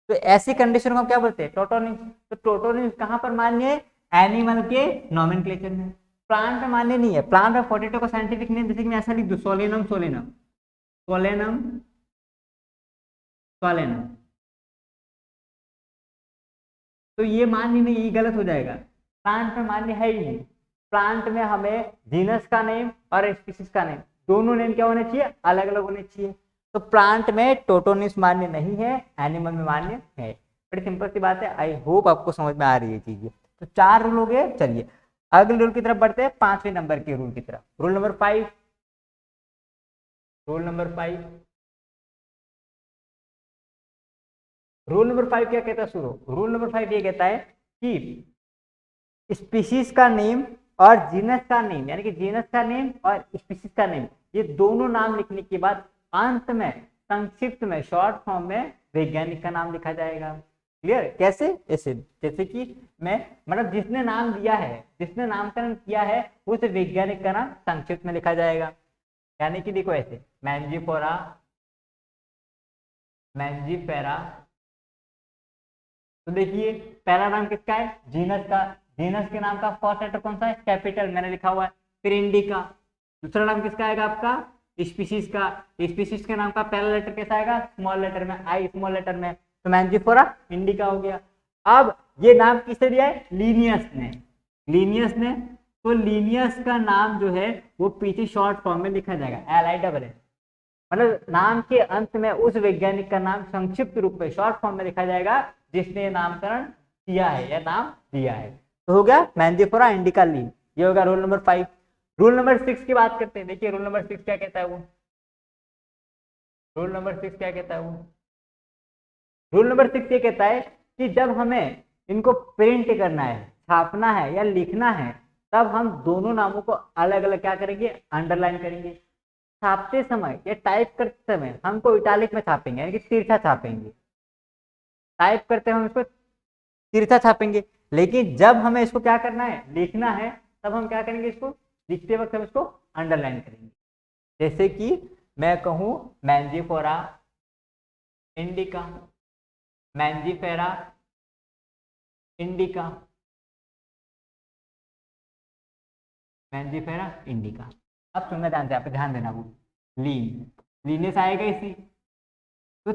तो ऐसी कंडीशन को हम क्या बोलते हैं, टोटोनिम्स। तो टोटोनिम्स कहाँ पर मान्य है, एनिमल के नॉमेनक्लेचर में। प्लांट में मान्य नहीं है। प्लांट में पोटैटो का साइंटिफिक नेम जैसे कि मैं ऐसा लिख दूं, सोलेनम सोलेनम, सोलेनम सोलेनम, तो ये मान्य नहीं, ये गलत हो जाएगा। प्लांट में मान्य है ही नहीं। प्लांट में हमें जीनस का नेम और स्पीसीज का नेम, दोनों नेम क्या होने चाहिए, अलग अलग होने चाहिए। तो प्लांट में टोटोनिम्स मान्य नहीं है, एनिमल में मान्य है। बड़ी सिंपल सी बात है। आई होप आपको समझ में आ रही है चीजें। तो 4 रूल हो गए। चलिए अगले रूल की तरफ बढ़ते हैं, 5वें नंबर के रूल की तरफ। Rule number 5, rule number 5, rule number 5 क्या कहता है, सुनो। रूल नंबर 5 ये कहता है कि स्पीशीज का नेम और जीनस का नेम, यानी कि जीनस का नेम और स्पीशीज का नेम, ये दोनों नाम लिखने के बाद अंत में संक्षिप्त में शॉर्ट फॉर्म में वैज्ञानिक का नाम लिखा जाएगा। क्लियर। कैसे, ऐसे जैसे कि मैं मतलब जिसने नाम दिया है, जिसने नामकरण किया है, उस वैज्ञानिक का नाम संक्षिप्त में लिखा जाएगा। यानी कि देखो ऐसे, मैंजीफोरा, मैंजीफेरा। तो देखिए पहला नाम किसका है, जीनस का। जीनस के नाम का फर्स्ट लेटर कौन सा है, कैपिटल, मैंने लिखा हुआ है। फिर इंडिका। दूसरा नाम किसका आएगा आपका, स्पीशीज का। स्पीशीज के नाम का पहला लेटर कैसा आएगा, स्मॉल लेटर में, आई स्मॉल लेटर में। तो मैंजीफोरा इंडिका हो गया। अब ये नाम किसने दिया है, लीनियस ने, लीनियस ने। तो लीनियस का नाम जो है वो पीछे शॉर्ट फॉर्म में लिखा जाएगा, LISS। मतलब नाम के अंत में उस वैज्ञानिक का नाम संक्षिप्त रूप में शॉर्ट फॉर्म में लिखा जाएगा जिसने नामकरण किया है या नाम दिया है। तो हो गया मैंजीफोरा इंडिका लीन, ये होगा रूल नंबर 5। रूल नंबर 6 की बात करते हैं। देखिए रूल नंबर 6 क्या कहता है वो, रूल नंबर 6 क्या कहता है वो, रूल नंबर 6 ये कहता है कि जब हमें इनको प्रिंट करना है, छापना है या लिखना है, तब हम दोनों नामों को अलग अलग क्या करेंगे, अंडरलाइन करेंगे। छापते समय या टाइप करते समय हमको इटालिक में छापेंगे, यानी कि तिरछा छापेंगे। टाइप करते हैं हम इसको तिरछा छापेंगे। लेकिन जब हमें इसको क्या करना है, लिखना है, तब हम क्या करेंगे, इसको लिखते वक्त हम इसको अंडरलाइन करेंगे। जैसे कि मैं कहूं mangifera indica, mangifera indica, mangifera indica. अब सुनना ध्यान से, आप ध्यान देना, वो लीन, लीनियस आएगा इसी। तो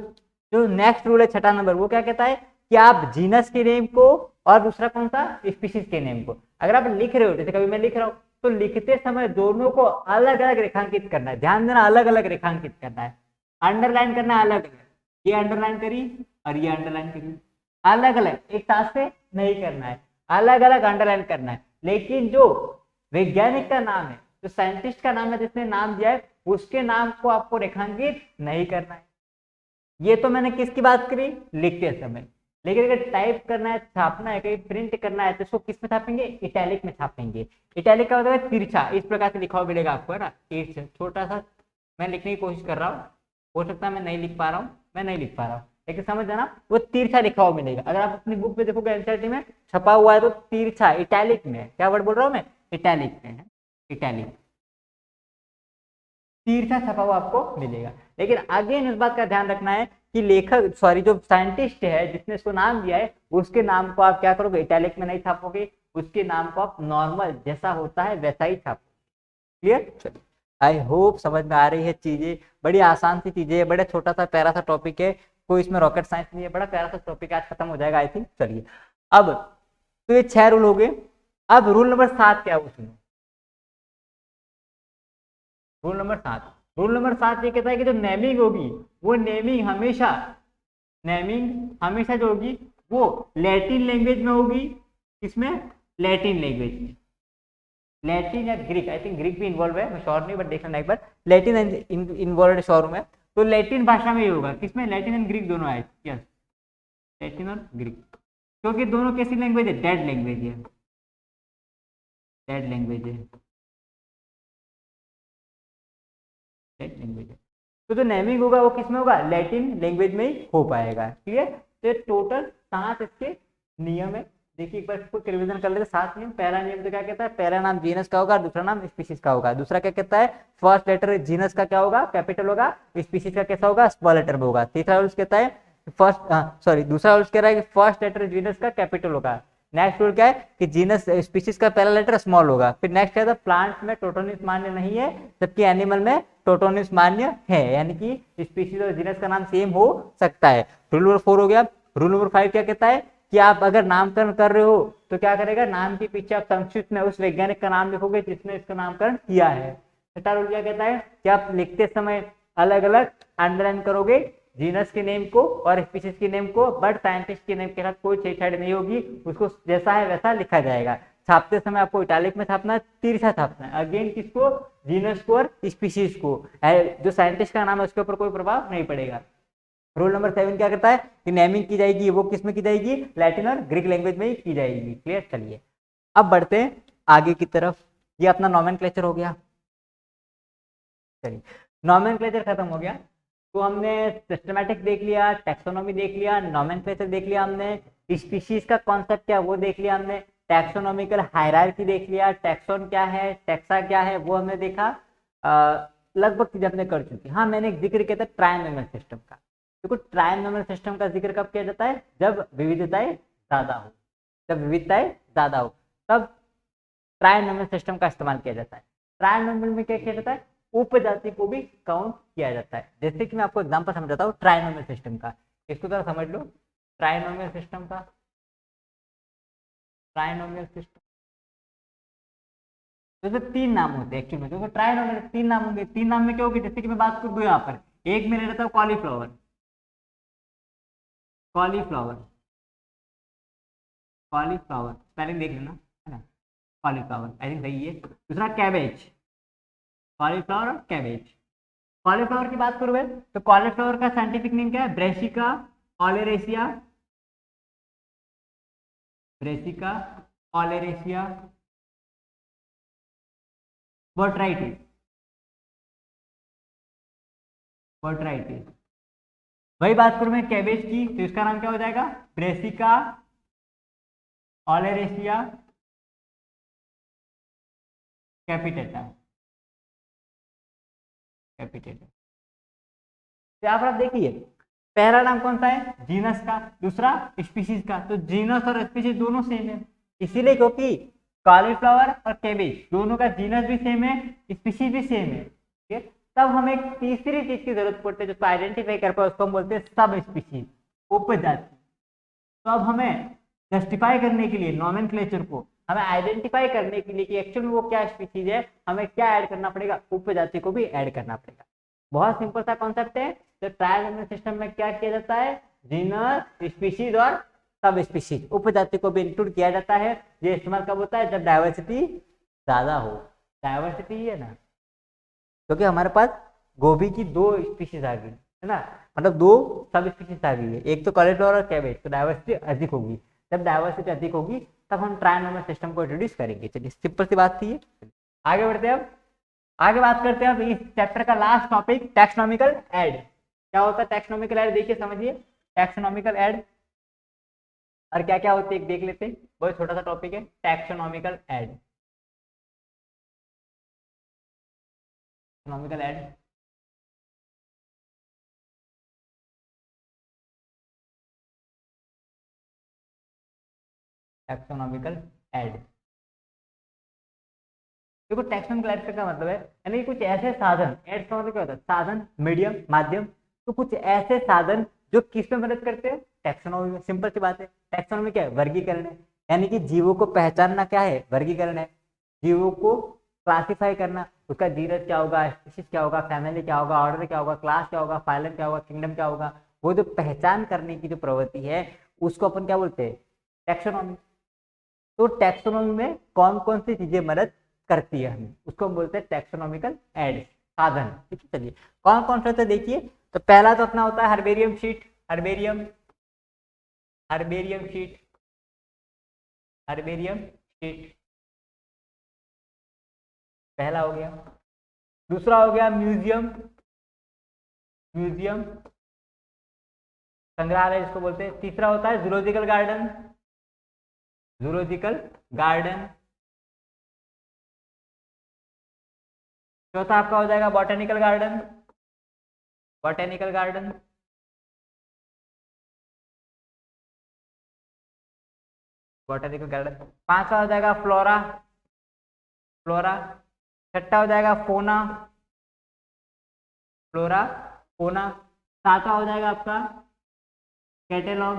जो नेक्स्ट रूल है 6वां नंबर, वो क्या कहता है कि आप जीनस के नेम को और दूसरा कौन सा, स्पीशीज के नेम को, अगर आप लिख रहे हो, जैसे कभी मैं लिख रहा हूँ, तो लिखते समय दोनों को अलग अलग रेखांकित करना है। ध्यान देना, अलग अलग रेखांकित करना है, अंडरलाइन करना है अलग अलग। ये अंडरलाइन करी और ये अंडरलाइन करी, अलग अलग, एक साथ से नहीं करना है, अलग अलग अंडरलाइन करना है। लेकिन जो वैज्ञानिक का नाम है, जो साइंटिस्ट का नाम है, जिसने नाम दिया है, उसके नाम को आपको रेखांकित नहीं करना है। ये तो मैंने किसकी बात करी, लिखते समय। लेकिन अगर टाइप करना है, छापना है, कहीं प्रिंट करना है, तो इसको किस में छापेंगे, इटैलिक में छापेंगे। इटैलिक का मतलब है तिरछा, इस प्रकार से लिखा हुआ मिलेगा आपको, है ना, तिरछा। छोटा सा मैं लिखने की कोशिश कर रहा हूँ, हो सकता है मैं नहीं लिख पा रहा हूँ, मैं नहीं लिख पा रहा हूँ, लेकिन समझ जाना, वो तिरछा लिखा हुआ मिलेगा। अगर आप अपनी बुक में देखोगे एनसीईआरटी में छपा हुआ है, तो तिरछा इटैलिक में, क्या वर्ड बोल रहा हूँ मैं, इटैलिक में है, इटैलिक, तिरछा छपा हुआ आपको मिलेगा। लेकिन अगेन इस बात का ध्यान रखना है कि लेखक, सॉरी, जो साइंटिस्ट है जिसने इसको नाम दिया है, उसके नाम को आप क्या करोगे, इटैलिक में नहीं छापोगे, उसके नाम को आप नॉर्मल जैसा होता है वैसा ही छापोगे। क्लियर। आई होप समझ में आ रही है चीजें। बड़ी आसान सी चीजें है, बड़ा छोटा सा प्यारा सा टॉपिक है, कोई इसमें रॉकेट साइंस नहीं है, बड़ा प्यारा सा टॉपिक आज खत्म हो जाएगा आई थिंक। चलिए अब तो ये 6 रूल हो गए। अब रूल नंबर 7 क्या है, उसमें रूल नंबर 7, रूल नंबर 7 ये कहता है कि जो नेमिंग होगी, वो नेमिंग हमेशा, नेमिंग हमेशा जो होगी वो लैटिन लैंग्वेज में होगी। किसमें, लैटिन लैंग्वेज में, लैटिन या ग्रीक, आई थिंक ग्रीक भी इन्वॉल्व है, मैं श्योर नहीं, बट देखना एक बार, लैटिन इन्वॉल्व श्योर हूं मैं। तो लैटिन भाषा में ही होगा, किसमें, लैटिन एंड ग्रीक दोनों आए, यस, लैटिन और ग्रीक, क्योंकि दोनों कैसी लैंग्वेज है, डेड लैंग्वेज है, डेड लैंग्वेज है, डेड लैंग्वेज है। तो जो नेमिंग होगा वो किसमें होगा, लैटिन लैंग्वेज में ही हो पाएगा। ठीक है। तो टोटल 7 इसके नियम है, देखिए एक बार क्विक रिवीजन कर लेते साथ में। पहला नियम तो क्या कहता है, पहला नाम जीनस का होगा, दूसरा नाम स्पीशीज का होगा। दूसरा क्या कहता है, फर्स्ट लेटर जीनस का क्या होगा, कैपिटल होगा, स्पीशीज का कैसा होगा, स्मॉल लेटर में होगा। तीसरा रूल कहता है दूसरा रूल कह रहा है कि फर्स्ट लेटर जीनस का कैपिटल होगा। नेक्स्ट रूल क्या है कि जीनस स्पीशीज का पहला लेटर स्मॉल होगा। फिर नेक्स्ट क्या था, प्लांट में टोटोनिस मान्य नहीं है जबकि एनिमल में टोटोनिस मान्य है, यानी कि स्पीशीज और जीनस का नाम सेम हो सकता है। रूल नंबर 4 हो गया। रूल नंबर 5 क्या कहता है कि आप अगर नामकरण कर रहे हो तो क्या करेगा, नाम के पीछे आप संक्षिप्त में उस वैज्ञानिक का नाम लिखोगे जिसने इसका नामकरण किया है। छठा रूल क्या कहता है कि आप लिखते समय अलग अलग अंडरलाइन करोगे जीनस के नेम को और स्पीशीज के नेम को, बट साइंटिस्ट के नेम के साथ कोई छेड़छाड़ नहीं होगी, उसको जैसा है वैसा लिखा जाएगा। छापते समय आपको इटैलिक में छापना है, तिरछा छापना है। अगेन किसको, जीनस को और स्पीशीज को। जो साइंटिस्ट का नाम है उसके ऊपर कोई प्रभाव नहीं पड़ेगा। रूल नंबर 7 क्या करता है कि नेमिंग की जाएगी वो किस में की जाएगी, लैटिन और ग्रीक लैंग्वेज में ही की जाएगी। क्लियर। चलिए अब बढ़ते हैं आगे की तरफ। ये अपना नॉमेनक्लेचर हो गया। चलिए नॉमेनक्लेचर खत्म हो गया। तो हमने सिस्टमैटिक देख लिया, टैक्सोनॉमी देख लिया, नॉमेनक्लेचर देख लिया हमने, स्पीशीज का कॉन्सेप्ट क्या वो देख लिया हमने, टैक्सोनॉमिकल हायरार्की देख लिया, टैक्सोन क्या है, टैक्सा क्या है वो हमने देखा। लगभग चीजें हमने कर चुकी। हाँ मैंने एक जिक्र किया था ट्रायनोमियल सिस्टम का। देखो ट्रायनोमियल सिस्टम का जिक्र कब किया जाता है, जब विविधताएं ज्यादा हो, जब विविधताएं ज्यादा हो तब ट्रायनोमियल सिस्टम का इस्तेमाल किया जाता है। ट्रायनोमियल में क्या किया जाता है, उपजाति को भी काउंट किया जाता है। जैसे कि मैं आपको एग्जांपल समझाता हूँ ट्रायनोमियल सिस्टम का, इसको जरा समझ लो। ट्रायनोमियल सिस्टम का, ट्रायनोमियल सिस्टम जैसे तीन नाम होते हैं एक्चुअली में। देखो ट्रायनोमियल तीन नाम होंगे, तीन नाम में क्या होगी, जैसे कि मैं बात कर दूं यहाँ पर, एक में ले लेता हूँ कॉलीफ्लावर, कॉलीफ्लावर, कॉलीफ्लावर स्पेलिंग देख लेना है ना, कॉलीफ्लावर आई थिंक सही है। दूसरा कैबेज, कॉलीफ्लावर और कैबेज। कॉलीफ्लावर की बात करूँ तो कॉलीफ्लावर का साइंटिफिक नेम क्या है, Brassica oleracea, Brassica oleracea botrytis, botrytis. वही बात करूं मैं कैबेज की तो इसका नाम क्या हो जाएगा, ब्रेसिका ओलेरेसिया कैपिटेटा, कैपिटेटा। यहाँ पर आप देखिए पहला नाम कौन सा है, जीनस का, दूसरा स्पीशीज का। तो जीनस और स्पीशीज दोनों सेम है, इसीलिए क्योंकि कॉलीफ्लावर और कैबेज दोनों का जीनस भी सेम है, स्पीशीज भी सेम है। ठीक है, तब हमें एक तीसरी चीज की जरूरत पड़ती है जिसको आइडेंटिफाई कर पाए, उसको हम बोलते हैं सब स्पीशीज, उपजाति। तो अब हमें जस्टिफाई करने के लिए नॉमेनक्लेचर को, हमें आइडेंटिफाई करने के लिए कि एक्चुअल में वो क्या स्पीशीज है, हमें क्या ऐड करना पड़ेगा, उपजाति को भी ऐड करना पड़ेगा। बहुत सिंपल सा कॉन्सेप्ट है। तो ट्रायनोमियल सिस्टम में क्या किया जाता है, जीनस, स्पीशीज और सब स्पीशीज, उपजाति को भी इंक्लूड किया जाता है। ये इस्तेमाल कब होता है, जब डाइवर्सिटी ज्यादा हो। डाइवर्सिटी है ना, क्योंकि हमारे पास गोभी की दो स्पीशीज आ गई है ना, मतलब दो सब स्पीशीज आ गई है, एक तो कॉलीफ्लावर और कैबेज, तो डाइवर्सिटी अधिक होगी। जब डाइवर्सिटी अधिक होगी तब हम ट्रायनोमियल सिस्टम को इंट्रोड्यूस करेंगे। चलिए सिंपल सी बात थी। आगे बढ़ते हैं। अब आगे बात करते हैं अब इस चैप्टर का लास्ट टॉपिक, टैक्सोनॉमिकल ऐड। क्या होता है टैक्सोनॉमिकल ऐड, देखिए समझिए टैक्सोनॉमिकल ऐड और क्या क्या होती है देख लेते हैं। बहुत छोटा सा टॉपिक है taxonomical add. Taxonomical add, taxonomical add. देखो टैक्सोनॉमिकल ऐड का मतलब है यानी कुछ ऐसे साधन, ऐड का मतलब क्या होता है, साधन, मीडियम, माध्यम। तो कुछ ऐसे साधन जो किस में मदद करते हैं, टैक्सोनॉमी में। सिंपल सी बात है, टैक्सोनॉमी क्या है, वर्गीकरण है। यानी कि जीवों को पहचानना क्या है, वर्गीकरण है। जीवों को क्लासिफाई करना, उसका जीनस क्या होगा, स्पीशीज क्या होगा, फैमिली क्या होगा, ऑर्डर क्या होगा, क्लास क्या होगा, फाइलम क्या होगा, किंगडम क्या होगा, वो जो पहचान करने की जो प्रवृत्ति है उसको अपन क्या बोलते हैं, टैक्सोनॉमी। तो टैक्सोनॉमी में कौन कौन सी चीजें मदद करती है हमें, उसको हम बोलते हैं टैक्सोनॉमिकल ऐड, साधन। ठीक है, चलिए कौन कौन सा होता है देखिए। तो पहला तो अपना होता है herbarium sheet, herbarium, herbarium sheet, herbarium sheet पहला हो गया। दूसरा हो गया म्यूजियम, म्यूजियम संग्रहालय जिसको बोलते हैं। तीसरा होता है जूलॉजिकल गार्डन, जूलॉजिकल गार्डन। चौथा आपका हो जाएगा botanical garden, botanical garden. Botanical garden. पांचवा हो जाएगा फ्लोरा, फ्लोरा। छठा हो जाएगा फोना, फ्लोरा फोना। सातवां हो जाएगा आपका कैटेलॉग,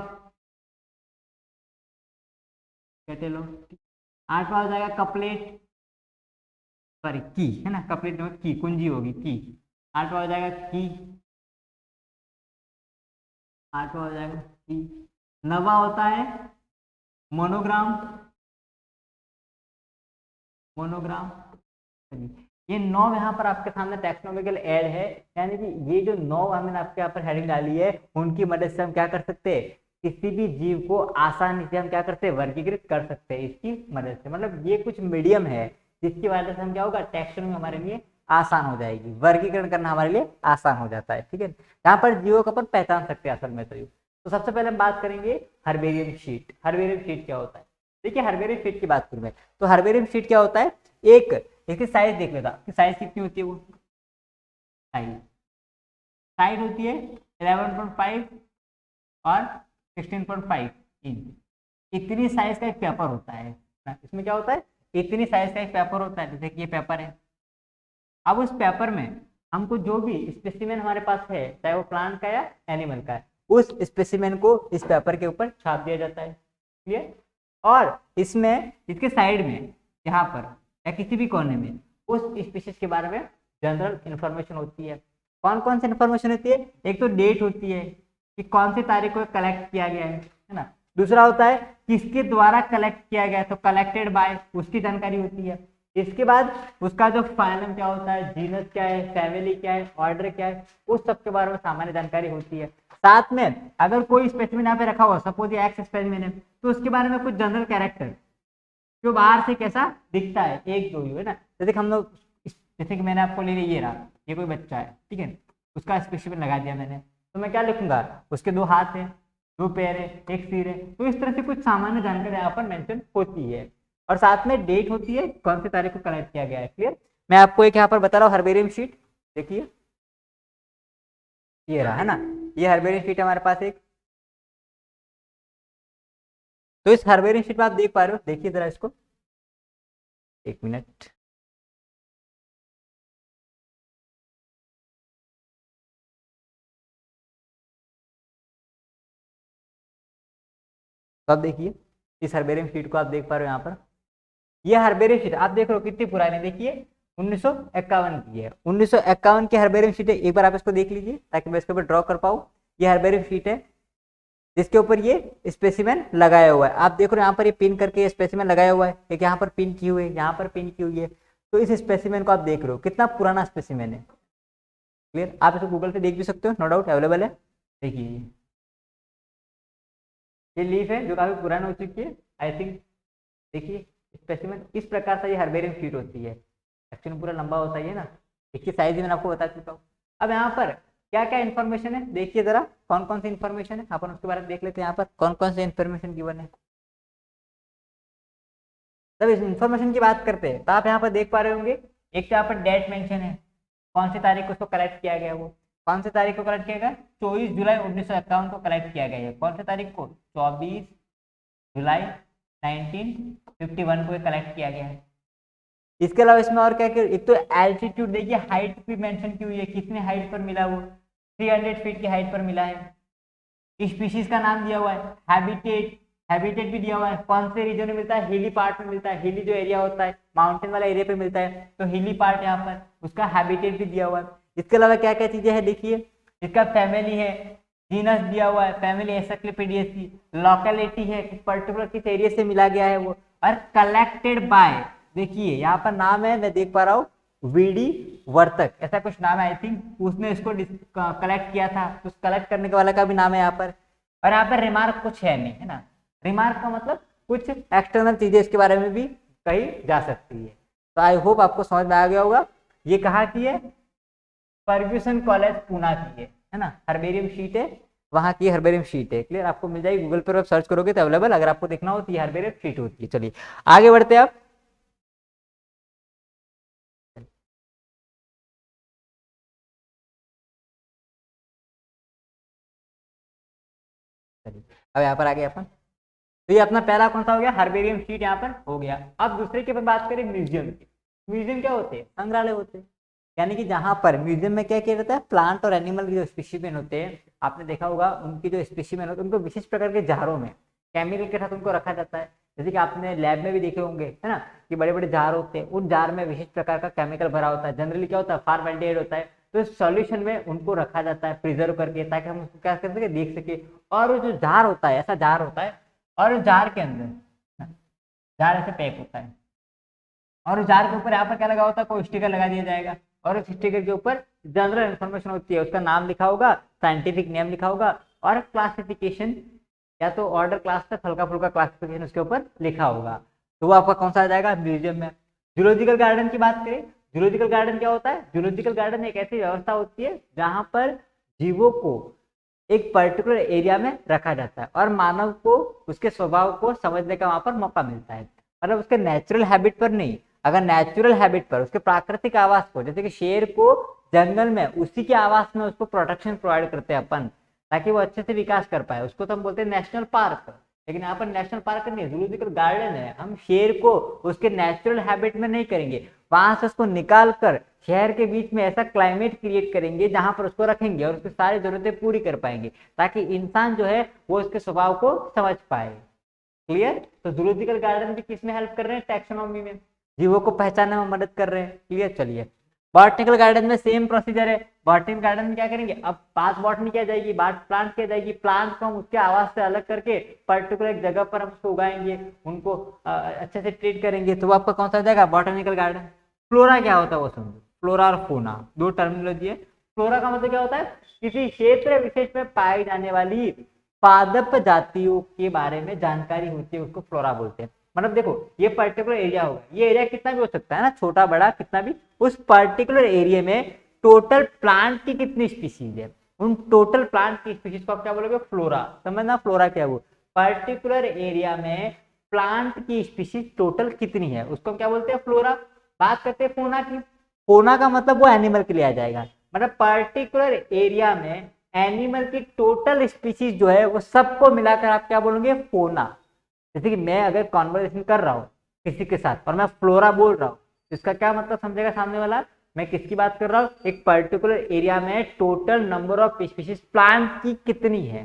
कैटेलॉग। आठवां हो जाएगा कपलेट, सॉरी की है ना, कपलेट में की कुंजी होगी की। आठवां हो जाएगा की, आठवां हो जाएगा की। नवा होता है मोनोग्राम, मोनोग्राम। ये 9 यहाँ पर आपके सामने टेक्नोलॉजिकल ऐड है, यानी कि ये जो 9 हमने आपके यहाँ पर हेडिंग डाली है, उनकी मदद से हम क्या कर सकते हैं, किसी भी जीव को आसानी से हम क्या करते हैं, वर्गीकृत कर सकते हैं इसकी मदद से। मतलब ये कुछ मीडियम है जिसकी वजह से हम क्या होगा, टैक्सोनॉमी हमारे लिए आसान हो जाएगी, वर्गीकरण करना हमारे लिए आसान हो जाता है। ठीक है, यहाँ पर जीवों को अपन पहचान सकते हैं असल में। तो सबसे पहले हम बात करेंगे हर्बेरियम शीट। हर्बेरियम शीट क्या होता है? देखिए हर्बेरियम शीट की बात करूं मैं, तो हर्बेरियम शीट क्या होता है, एक इसकी साइज देख लेता कि साइज कितनी होती है। वो साइज साइज होती है 11.5 और 16.5 इंच। इतनी साइज का एक पेपर होता है ना, इसमें क्या होता है, इतनी साइज का एक पेपर होता है, जैसे कि ये पेपर है। अब उस पेपर में हमको जो भी स्पेसिमेन हमारे पास है, चाहे वो प्लांट का या एनिमल का है, उस स्पेसिमेन को इस पेपर के ऊपर छाप दिया जाता है। क्लियर? और इसमें इसके साइड में यहाँ पर या किसी भी कोने में उस स्पीशीज के बारे में जनरल इंफॉर्मेशन होती है। कौन कौन सी इंफॉर्मेशन होती है? एक तो डेट होती है कि कौन सी तारीख को कलेक्ट किया गया है ना। दूसरा होता है किसके द्वारा कलेक्ट किया गया है, तो कलेक्टेड बाय, उसकी जानकारी होती है। इसके बाद उसका जो फाइलम क्या होता है, जीनस क्या है, फैमिली क्या है, ऑर्डर क्या है, उस सब के बारे में सामान्य जानकारी होती है। साथ में अगर कोई स्पेसिमेन यहाँ पे रखा हुआ, सपोज ये एक्स स्पेसिमेन है, तो उसके बारे में कुछ जनरल कैरेक्टर जो बाहर से कैसा दिखता है, एक दो है ना। जैसे कि हम लोग, जैसे कि मैंने आपको ले लिया, ये रहा, ये कोई बच्चा है, ठीक है, उसका स्पेसिमेन लगा दिया मैंने, तो मैं क्या लिखूंगा, उसके 2 हाथ है, 2 पैर है, 1 सिर है। तो इस तरह से कुछ सामान्य जानकारी यहाँ पर मेंशन होती है। और साथ में डेट होती है, कौन सी तारीख को कलेक्ट किया गया है। क्लियर? मैं आपको एक यहाँ पर बता रहा हूँ हर्बेरियम शीट, देखिए ये रहा है ना, ये हर्बेरियम शीट हमारे पास एक। तो इस हर्बेरियम शीट में आप देख पा रहे हो, देखिए जरा इसको, 1 मिनट। तो आप देखिए इस हर्बेरियम शीट को आप देख पा रहे हो यहाँ पर, ये हर्बेरियम शीट आप देख रहे हो कितनी पुरानी, देखिए 1951 की है। 1951 की हर्बेरियम शीट है। एक बार आप इसको देख लीजिए ताकि मैं इसके ऊपर ड्रॉ कर पाऊँ। ये हर्बेरियम शीट है जिसके ऊपर ये स्पेसिमेन लगाया हुआ है। आप देख रहे हो यहाँ पर ये पिन करके स्पेसिमेन लगाया हुआ है, एक यहाँ पर पिन की हुई है, यहाँ पर पिन की हुई है। तो इस स्पेसिमेन को आप देख रहे हो कितना पुराना स्पेसिमेन है। क्लियर? आप इसको गूगल पे देख भी सकते हो, नो डाउट अवेलेबल है। देखिए ये लीफ है जो काफी पुरानी हो चुकी है, आई थिंक। देखिए स्पेसिमेन इस प्रकार से ये हर्बेरियम शीट होती है। एक्चुअली पूरा लंबा होता है ना, इसकी साइज मैंने आपको बता चुका हूँ। अब यहाँ पर क्या क्या इन्फॉर्मेशन है, देखिए जरा कौन कौन सी इन्फॉर्मेशन है, अपन उसके बारे में देख लेते हैं। यहाँ पर कौन कौन सी इन्फॉर्मेशन गिवन है। जब इस इन्फॉर्मेशन की बात करते हैं तो आप यहाँ पर देख पा रहे होंगे, एक तो यहाँ पर डेट मेंशन है, कौन सी तारीख को उसको कलेक्ट किया गया, वो कौन सी तारीख को कलेक्ट किया गया, 24 जुलाई 1951 को कलेक्ट किया गया है। कौन सी तारीख को, 24 जुलाई 1951 को कलेक्ट किया गया है। इसके अलावा इसमें और क्या क्या, एक तो एल्टीट्यूड देखिए, हाइट भी मेंशन की हुई है, कितने हाइट पर मिला, वो 300 फीट की हाइट पर मिला है। स्पीशीज का नाम दिया हुआ है, हैबिटेट, हैबिटेट भी दिया हुआ है, कौन से रीजन में मिलता है, हिली पार्ट में मिलता है, हिली जो एरिया होता है, माउंटेन वाला एरिया पे मिलता है, तो हिली पार्ट यहाँ पर, उसका हैबिटेट भी दिया हुआ है। इसके अलावा क्या क्या चीजें हैं देखिए, इसका फैमिली है, जीनस दिया हुआ है, फैमिली एनसाइक्लोपीडिया, लोकेलिटी है, पर्टिकुलर किस एरिया से मिला गया है वो, और कलेक्टेड बाय, देखिए यहाँ पर नाम है, मैं देख पा रहा हूँ वीडी वर्तक, ऐसा कुछ नाम है, आई थिंक उसने इसको कलेक्ट किया था, तो कलेक्ट करने के वाले का भी नाम है यहाँ पर। और यहाँ पर रिमार्क कुछ है नहीं, है ना। रिमार्क का मतलब कुछ एक्सटर्नल चीजें इसके बारे में भी कही जा सकती है। तो आई होप आपको समझ में आ गया होगा। ये कहाँ की है, फर्ग्यूसन कॉलेज पूना की है ना, हर्बेरियम शीट है, वहाँ की हर्बेरियम शीट है। क्लियर, आपको मिल जाएगी, गूगल पर आप सर्च करोगे तो अवेलेबल, अगर आपको देखना हो तो ये हर्बेरियम शीट होती है। चलिए आगे बढ़ते हैं आप। चलिए अब यहाँ पर आ गए अपन, तो ये अपना पहला कौन सा हो गया, हर्बेरियम शीट यहाँ पर हो गया। अब दूसरे के पर बात करें म्यूजियम की। म्यूजियम क्या होते हैं, संग्रहालय होते हैं, यानी कि जहां पर म्यूजियम में क्या किया जाता है, प्लांट और एनिमल के जो स्पेसिमेन होते हैं, आपने देखा होगा उनकी जो स्पेसिमेन होते हैं उनको विशिष्ट प्रकार के जारों में केमिकल के साथ उनको रखा जाता है। जैसे कि आपने लैब में भी देखे होंगे, है ना, कि बड़े बड़े जार होते हैं, उन जार में विशिष्ट प्रकार का केमिकल भरा होता है। जनरली क्या होता है, फॉर्मल्डिहाइड होता है। तो इस सॉल्यूशन में उनको रखा जाता है प्रिजर्व करके, ताकि हम उसको क्या कर सके, देख सके। और वो जो जार होता है, ऐसा जार होता है, और जार के अंदर, जार ऐसे पैक होता है, और उस जार के ऊपर यहाँ पर क्या लगा होता है, कोई स्टिकर लगा दिया जाएगा, और उस स्टिकर के ऊपर जनरल इन्फॉर्मेशन होती है, उसका नाम लिखा होगा, साइंटिफिक नेम लिखा होगा, और क्लासिफिकेशन, या तो ऑर्डर क्लास का हल्का फुल्का क्लासिफिकेशन उसके ऊपर लिखा होगा। तो वो आपका कौन सा आ जाएगा, म्यूजियम में। जूलॉजिकल गार्डन की बात करें, जूलॉजिकल गार्डन क्या होता है, जूलॉजिकल गार्डन एक ऐसी व्यवस्था होती है जहां पर जीवों को एक पर्टिकुलर एरिया में रखा जाता है, और मानव को उसके स्वभाव को समझने का वहां पर मौका मिलता है। मतलब उसके नेचुरल हैबिट पर नहीं, अगर नेचुरल हैबिट पर, उसके प्राकृतिक आवास को, जैसे कि शेर को जंगल में उसी के आवास में उसको प्रोटेक्शन प्रोवाइड करते हैं अपन, ताकि वो अच्छे से विकास कर पाए, उसको तो हम बोलते हैं नेशनल पार्क। लेकिन यहाँ पर नेशनल पार्क नहीं है, जूलॉजिकल गार्डन है। हम शेर को उसके नेचुरल हैबिट में नहीं करेंगे, वहां से उसको निकाल कर शहर के बीच में ऐसा क्लाइमेट क्रिएट करेंगे जहां पर उसको रखेंगे, और उसकी सारी जरूरतें पूरी कर पाएंगे, ताकि इंसान जो है वो उसके स्वभाव को समझ पाए। क्लियर, तो जूलॉजिकल गार्डन भी किसमें हेल्प कर रहे हैं, टैक्सोनॉमी में, जीवों को पहचानने में मदद कर रहे हैं। क्लियर, चलिए बॉटनिकल गार्डन में सेम प्रोसीजर है। बॉटनिकल गार्डन में क्या करेंगे, अब बात बॉटनी किया जाएगी, बात प्लांट किया जाएगी, प्लांट को हम उसके आवाज से अलग करके पर्टिकुलर एक जगह पर हम उसको उगाएंगे, उनको अच्छे से ट्रीट करेंगे, तो वो आपका कौन सा आ जाएगा, बॉटनिकल गार्डन। फ्लोरा क्या होता है वो समझो, फ्लोरा और फोना दो टर्मिनोलॉजी है। फ्लोरा का मतलब क्या होता है, किसी क्षेत्र विशेष में पाई जाने वाली पादप जातियों के बारे में जानकारी होती है, उसको फ्लोरा बोलते हैं। मतलब देखो, ये पर्टिकुलर एरिया होगा, ये एरिया कितना भी हो सकता है ना, छोटा बड़ा कितना भी, उस पर्टिकुलर एरिया में टोटल प्लांट की कितनी स्पीशीज है, उन टोटल प्लांट की स्पीशीज को आप क्या बोलोगे, फ्लोरा। समझना फ्लोरा क्या है, वो पर्टिकुलर एरिया में प्लांट की स्पीशीज टोटल कितनी है, उसको हम क्या बोलते हैं, फ्लोरा। बात करते हैं फोना की, फोना का मतलब वो एनिमल के लिए आ जाएगा, मतलब पर्टिकुलर एरिया में एनिमल की टोटल स्पीशीज जो है वो सबको मिलाकर आप क्या बोलोगे, फोना। जैसे कि मैं अगर कॉन्वर्सेशन कर रहा हूँ किसी के साथ और मैं फ्लोरा बोल रहा हूँ, तो इसका क्या मतलब समझेगा सामने वाला, मैं किसकी बात कर रहा हूँ, एक पर्टिकुलर एरिया में total number of species plant की कितनी है,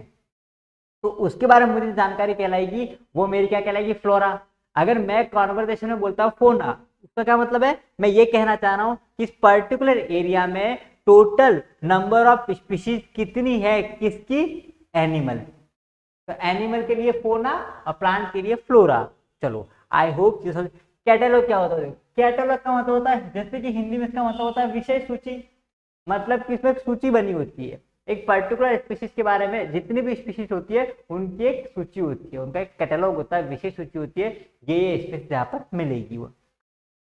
तो उसके बारे में मुझे जानकारी कहलाएगी, वो मेरी क्या कहलाएगी, फ्लोरा। अगर मैं कॉन्वर्सेशन में बोलता हूँ फोना, उसका क्या मतलब है, मैं ये कहना चाह रहा हूँ कि इस पर्टिकुलर एरिया में टोटल नंबर ऑफ स्पीशीज कितनी है, किसकी, एनिमल। तो एनिमल के लिए फोना और प्लांट के लिए फ्लोरा। चलो आई होप ये समझ। कैटलॉग क्या होता है, कैटलॉग का मतलब होता है, जैसे कि हिंदी में इसका मतलब होता है विषय सूची, मतलब कि इसमें एक सूची बनी होती है, एक पर्टिकुलर स्पीशीज के बारे में जितनी भी स्पीशीज होती है उनकी एक सूची होती है, उनका एक कैटलॉग होता है, विशेष सूची होती है, ये स्पीशीज यहाँ पर मिलेगी वो।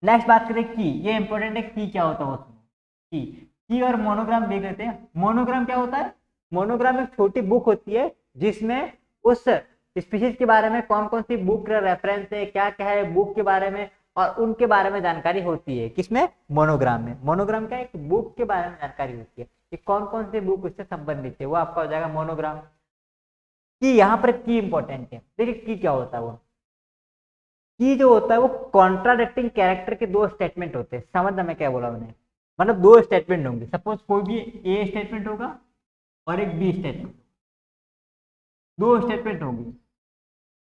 नेक्स्ट बात करें की, ये इंपॉर्टेंट है, की क्या होता है वो सुनो। की और मोनोग्राम देख लेते हैं। मोनोग्राम क्या होता है, मोनोग्राम एक छोटी बुक होती है जिसमें उस स्पीशीज के बारे में कौन कौन सी बुक रेफरेंस है, क्या क्या है बुक के बारे में, और उनके बारे में जानकारी होती है, किसमें, मोनोग्राम में। मोनोग्राम का एक बुक के बारे में जानकारी होती है कि कौन कौन सी बुक उससे संबंधित है, वो आपका हो जाएगा मोनोग्राम। की यहाँ पर की इंपॉर्टेंट है, देखिए की क्या होता है वो, की जो होता है वो कॉन्ट्राडिक्टिंग कैरेक्टर के दो स्टेटमेंट होते हैं। समझना मैं क्या बोला उन्हें, मतलब दो स्टेटमेंट होंगे, सपोज कोई भी ए स्टेटमेंट होगा और एक बी स्टेटमेंट, दो स्टेटमेंट होंगे,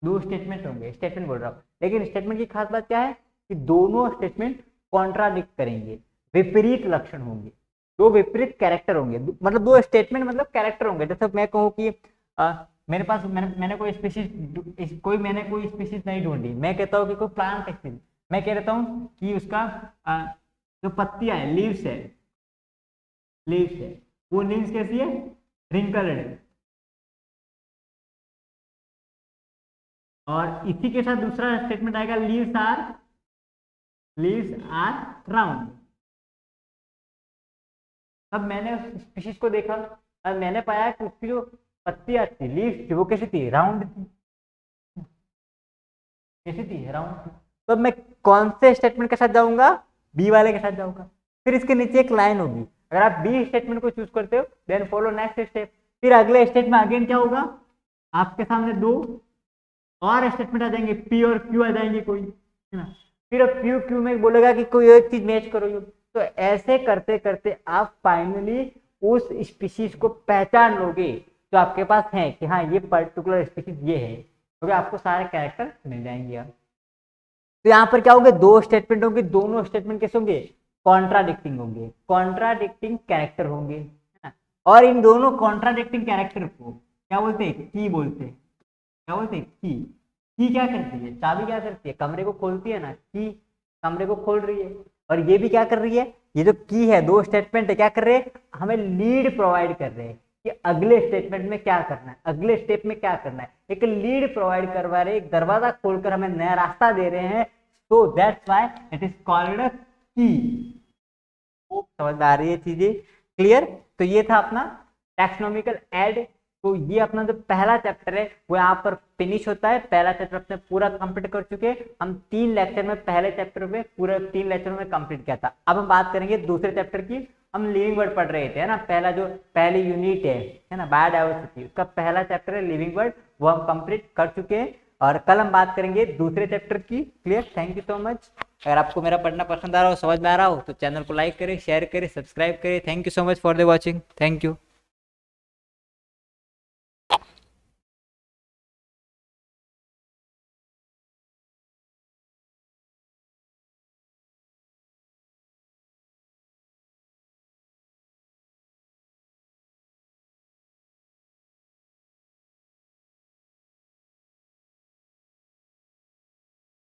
दो स्टेटमेंट होंगे, स्टेटमेंट बोल रहा हूँ, लेकिन स्टेटमेंट की खास बात क्या है कि दोनों स्टेटमेंट कॉन्ट्राडिक्ट करेंगे, विपरीत लक्षण होंगे, दो विपरीत कैरेक्टर होंगे, मतलब दो स्टेटमेंट मतलब कैरेक्टर होंगे। जैसे मैं कहूँ कि मेरे पास मैंने कोई स्पीशीज, मैंने कोई स्पीशीज नहीं ढूंढी, मैं कहता हूँ कि कोई प्लांट स्पीशीज, मैं कह देता हूँ कि उसका जो पत्तियां है, लीव्स है, लीव्स है, वो लीव्स कैसी है, रिंकल्ड है, और इसी के साथ दूसरा स्टेटमेंट आएगा, लीव्स आर राउंड। अब मैंने उस स्पीशीज को देखा और मैंने पाया कि उसकी जो पत्तियां थी, लीव्स थी, वो कैसी थी, राउंड थी, कैसी थी, राउंड थी। तो मैं कौन से स्टेटमेंट के साथ जाऊंगा, बी वाले के साथ जाऊंगा। फिर इसके नीचे एक लाइन होगी, अगर आप बी स्टेटमेंट को चूज करते हो देन फॉलो नेक्स्ट स्टेप। फिर अगले स्टेप में अगेन क्या होगा, आपके सामने दो और स्टेटमेंट आ जाएंगे, पी और क्यू आ जाएंगे कोई, है ना। फिर पी क्यू में बोलेगा कि कोई एक चीज मैच करो। तो ऐसे करते करते आप फाइनली उस स्पीशीज को पहचान लोगे जो आपके पास है कि हाँ ये पर्टिकुलर स्पीशीज ये है, क्योंकि आपको सारे कैरेक्टर मिल जाएंगे। अब तो यहाँ पर क्या होंगे, दो स्टेटमेंट होंगे, दोनों स्टेटमेंट कैसे होंगे, कॉन्ट्राडिक्टिंग होंगे, कॉन्ट्राडिक्टिंग कैरेक्टर होंगे, है ना। और इन दोनों कॉन्ट्राडिक्टिंग कैरेक्टर को क्या बोलते हैं, की बोलते हैं। क्या बोलते हैं, की क्या करती है, चाबी क्या करती है, कमरे को खोलती है ना, की कमरे को खोल रही है। और ये भी क्या कर रही है, ये जो की है, दो स्टेटमेंट है, क्या कर रहे हैं, हमें लीड प्रोवाइड कर रहे हैं कि अगले स्टेटमेंट में क्या करना है, अगले स्टेप में क्या करना है। एक लीड प्रोवाइड करवा रहे, एक दरवाजा खोलकर हमें नया रास्ता दे रहे हैं। So that's why it is called की। समझ में आ रही है चीजें, क्लियर। तो ये था अपना टैक्सोनॉमिकल ऐड। तो ये अपना जो पहला चैप्टर है वो यहाँ पर फिनिश होता है। पहला चैप्टर अपने पूरा कंप्लीट कर चुके हैं हम, 3 लेक्चर में पहले चैप्टर में पूरा 3 लेक्चर में कंप्लीट किया था। अब हम बात करेंगे दूसरे चैप्टर की। हम लिविंग वर्ड पढ़ रहे थे, है ना, पहला जो पहली यूनिट है ना, बायोडाइवर्सिटी, उसका पहला चैप्टर है लिविंग वर्ड, वो हम कंप्लीट कर चुके हैं। और कल हम बात करेंगे दूसरे चैप्टर की। Clear, thank you so much. अगर आपको मेरा पढ़ना पसंद आ रहा हो, समझ में आ रहा हो, तो चैनल को लाइक करें, शेयर करें, सब्सक्राइब करें। Thank you so much for the watching, thank you.